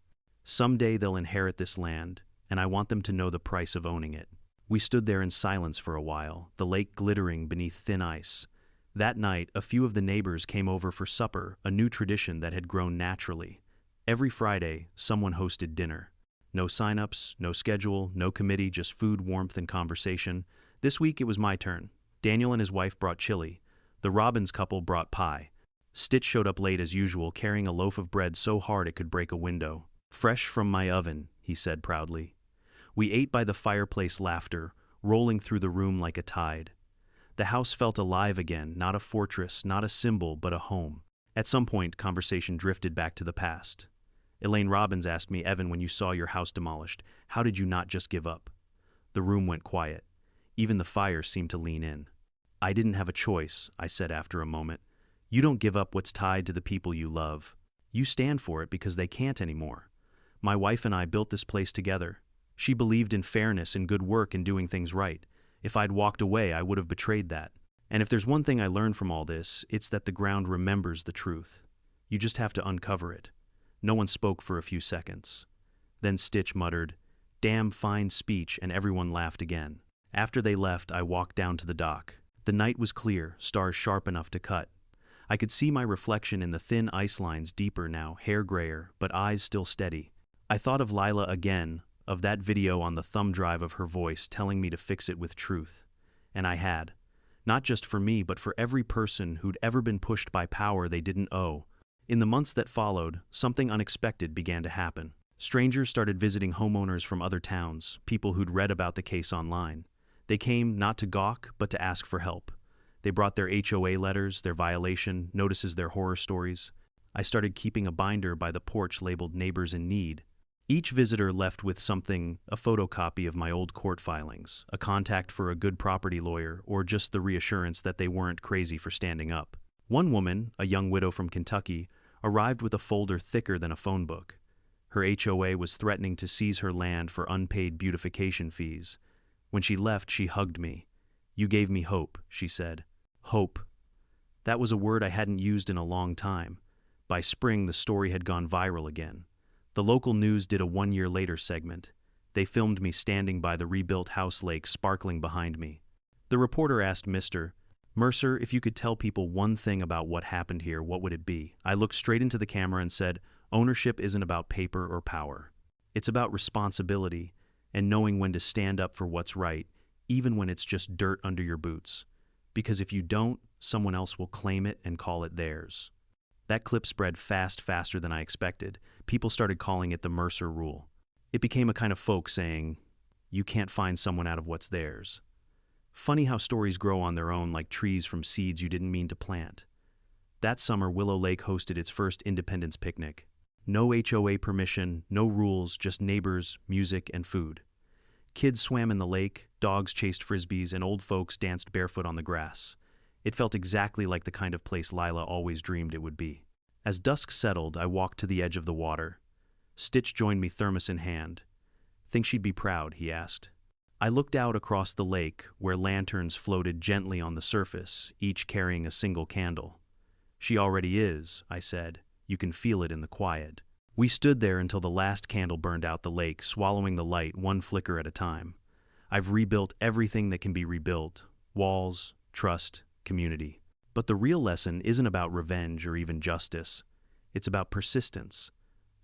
[SPEAKER 1] Someday they'll inherit this land, and I want them to know the price of owning it. We stood there in silence for a while, the lake glittering beneath thin ice. That night, a few of the neighbors came over for supper, a new tradition that had grown naturally. Every Friday, someone hosted dinner. No sign-ups, no schedule, no committee, just food, warmth, and conversation. This week it was my turn. Daniel and his wife brought chili. The Robbins couple brought pie. Stitch showed up late as usual, carrying a loaf of bread so hard it could break a window. Fresh from my oven, he said proudly. We ate by the fireplace, laughter rolling through the room like a tide. The house felt alive again, not a fortress, not a symbol, but a home. At some point, conversation drifted back to the past. Elaine Robbins asked me, Evan, when you saw your house demolished, how did you not just give up? The room went quiet. Even the fire seemed to lean in. I didn't have a choice, I said after a moment. You don't give up what's tied to the people you love. You stand for it because they can't anymore. My wife and I built this place together. She believed in fairness and good work and doing things right. If I'd walked away, I would have betrayed that. And if there's one thing I learned from all this, it's that the ground remembers the truth. You just have to uncover it. No one spoke for a few seconds. Then Stitch muttered, "Damn fine speech," and everyone laughed again. After they left, I walked down to the dock. The night was clear, stars sharp enough to cut. I could see my reflection in the thin ice lines, deeper now, hair grayer, but eyes still steady. I thought of Lila again, of that video on the thumb drive of her voice telling me to fix it with truth. And I had. Not just for me, but for every person who'd ever been pushed by power they didn't owe. In the months that followed, something unexpected began to happen. Strangers started visiting homeowners from other towns, people who'd read about the case online. They came not to gawk, but to ask for help. They brought their HOA letters, their violation notices, their horror stories. I started keeping a binder by the porch labeled Neighbors in Need. Each visitor left with something, a photocopy of my old court filings, a contact for a good property lawyer, or just the reassurance that they weren't crazy for standing up. One woman, a young widow from Kentucky, arrived with a folder thicker than a phone book. Her HOA was threatening to seize her land for unpaid beautification fees. When she left, she hugged me. "You gave me hope," she said. Hope. That was a word I hadn't used in a long time. By spring, the story had gone viral again. The local news did a 1 year later segment. They filmed me standing by the rebuilt house lake sparkling behind me. The reporter asked Mr. Mercer, if you could tell people one thing about what happened here, what would it be? I looked straight into the camera and said, ownership isn't about paper or power. It's about responsibility and knowing when to stand up for what's right, even when it's just dirt under your boots. Because if you don't, someone else will claim it and call it theirs. That clip spread faster than I expected. People started calling it the Mercer rule. It became a kind of folk saying, you can't find someone out of what's theirs. Funny how stories grow on their own like trees from seeds you didn't mean to plant. That summer, Willow Lake hosted its first Independence picnic. No HOA permission, no rules, just neighbors, music, and food. Kids swam in the lake, dogs chased frisbees, and old folks danced barefoot on the grass. It felt exactly like the kind of place Lila always dreamed it would be. As dusk settled, I walked to the edge of the water. Stitch joined me, thermos in hand. Think she'd be proud, he asked. I looked out across the lake, where lanterns floated gently on the surface, each carrying a single candle. She already is, I said. You can feel it in the quiet. We stood there until the last candle burned out the lake, swallowing the light one flicker at a time. I've rebuilt everything that can be rebuilt. Walls, trust, community. But the real lesson isn't about revenge or even justice. It's about persistence.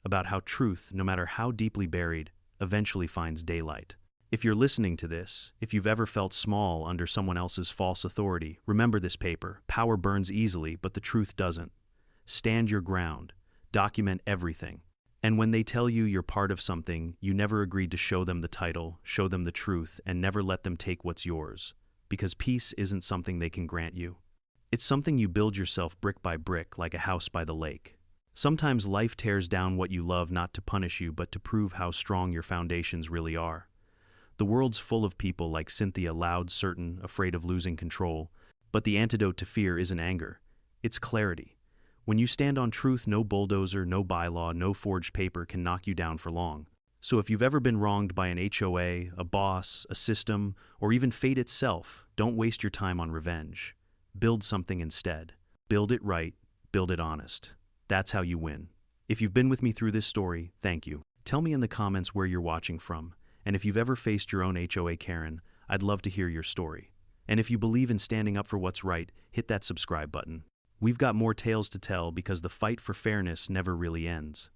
[SPEAKER 1] About how truth, no matter how deeply buried, eventually finds daylight. If you're listening to this, if you've ever felt small under someone else's false authority, remember this paper. Power burns easily, but the truth doesn't. Stand your ground. Document everything. And when they tell you you're part of something, you never agreed to show them the title, show them the truth, and never let them take what's yours. Because peace isn't something they can grant you. It's something you build yourself brick by brick, like a house by the lake. Sometimes life tears down what you love not to punish you, but to prove how strong your foundations really are. The world's full of people like Cynthia, loud, certain, afraid of losing control. But the antidote to fear isn't anger. It's clarity. When you stand on truth, no bulldozer, no bylaw, no forged paper can knock you down for long. So if you've ever been wronged by an HOA, a boss, a system, or even fate itself, don't waste your time on revenge. Build something instead. Build it right, build it honest. That's how you win. If you've been with me through this story, thank you. Tell me in the comments where you're watching from. And if you've ever faced your own HOA Karen, I'd love to hear your story. And if you believe in standing up for what's right, hit that subscribe button. We've got more tales to tell because the fight for fairness never really ends.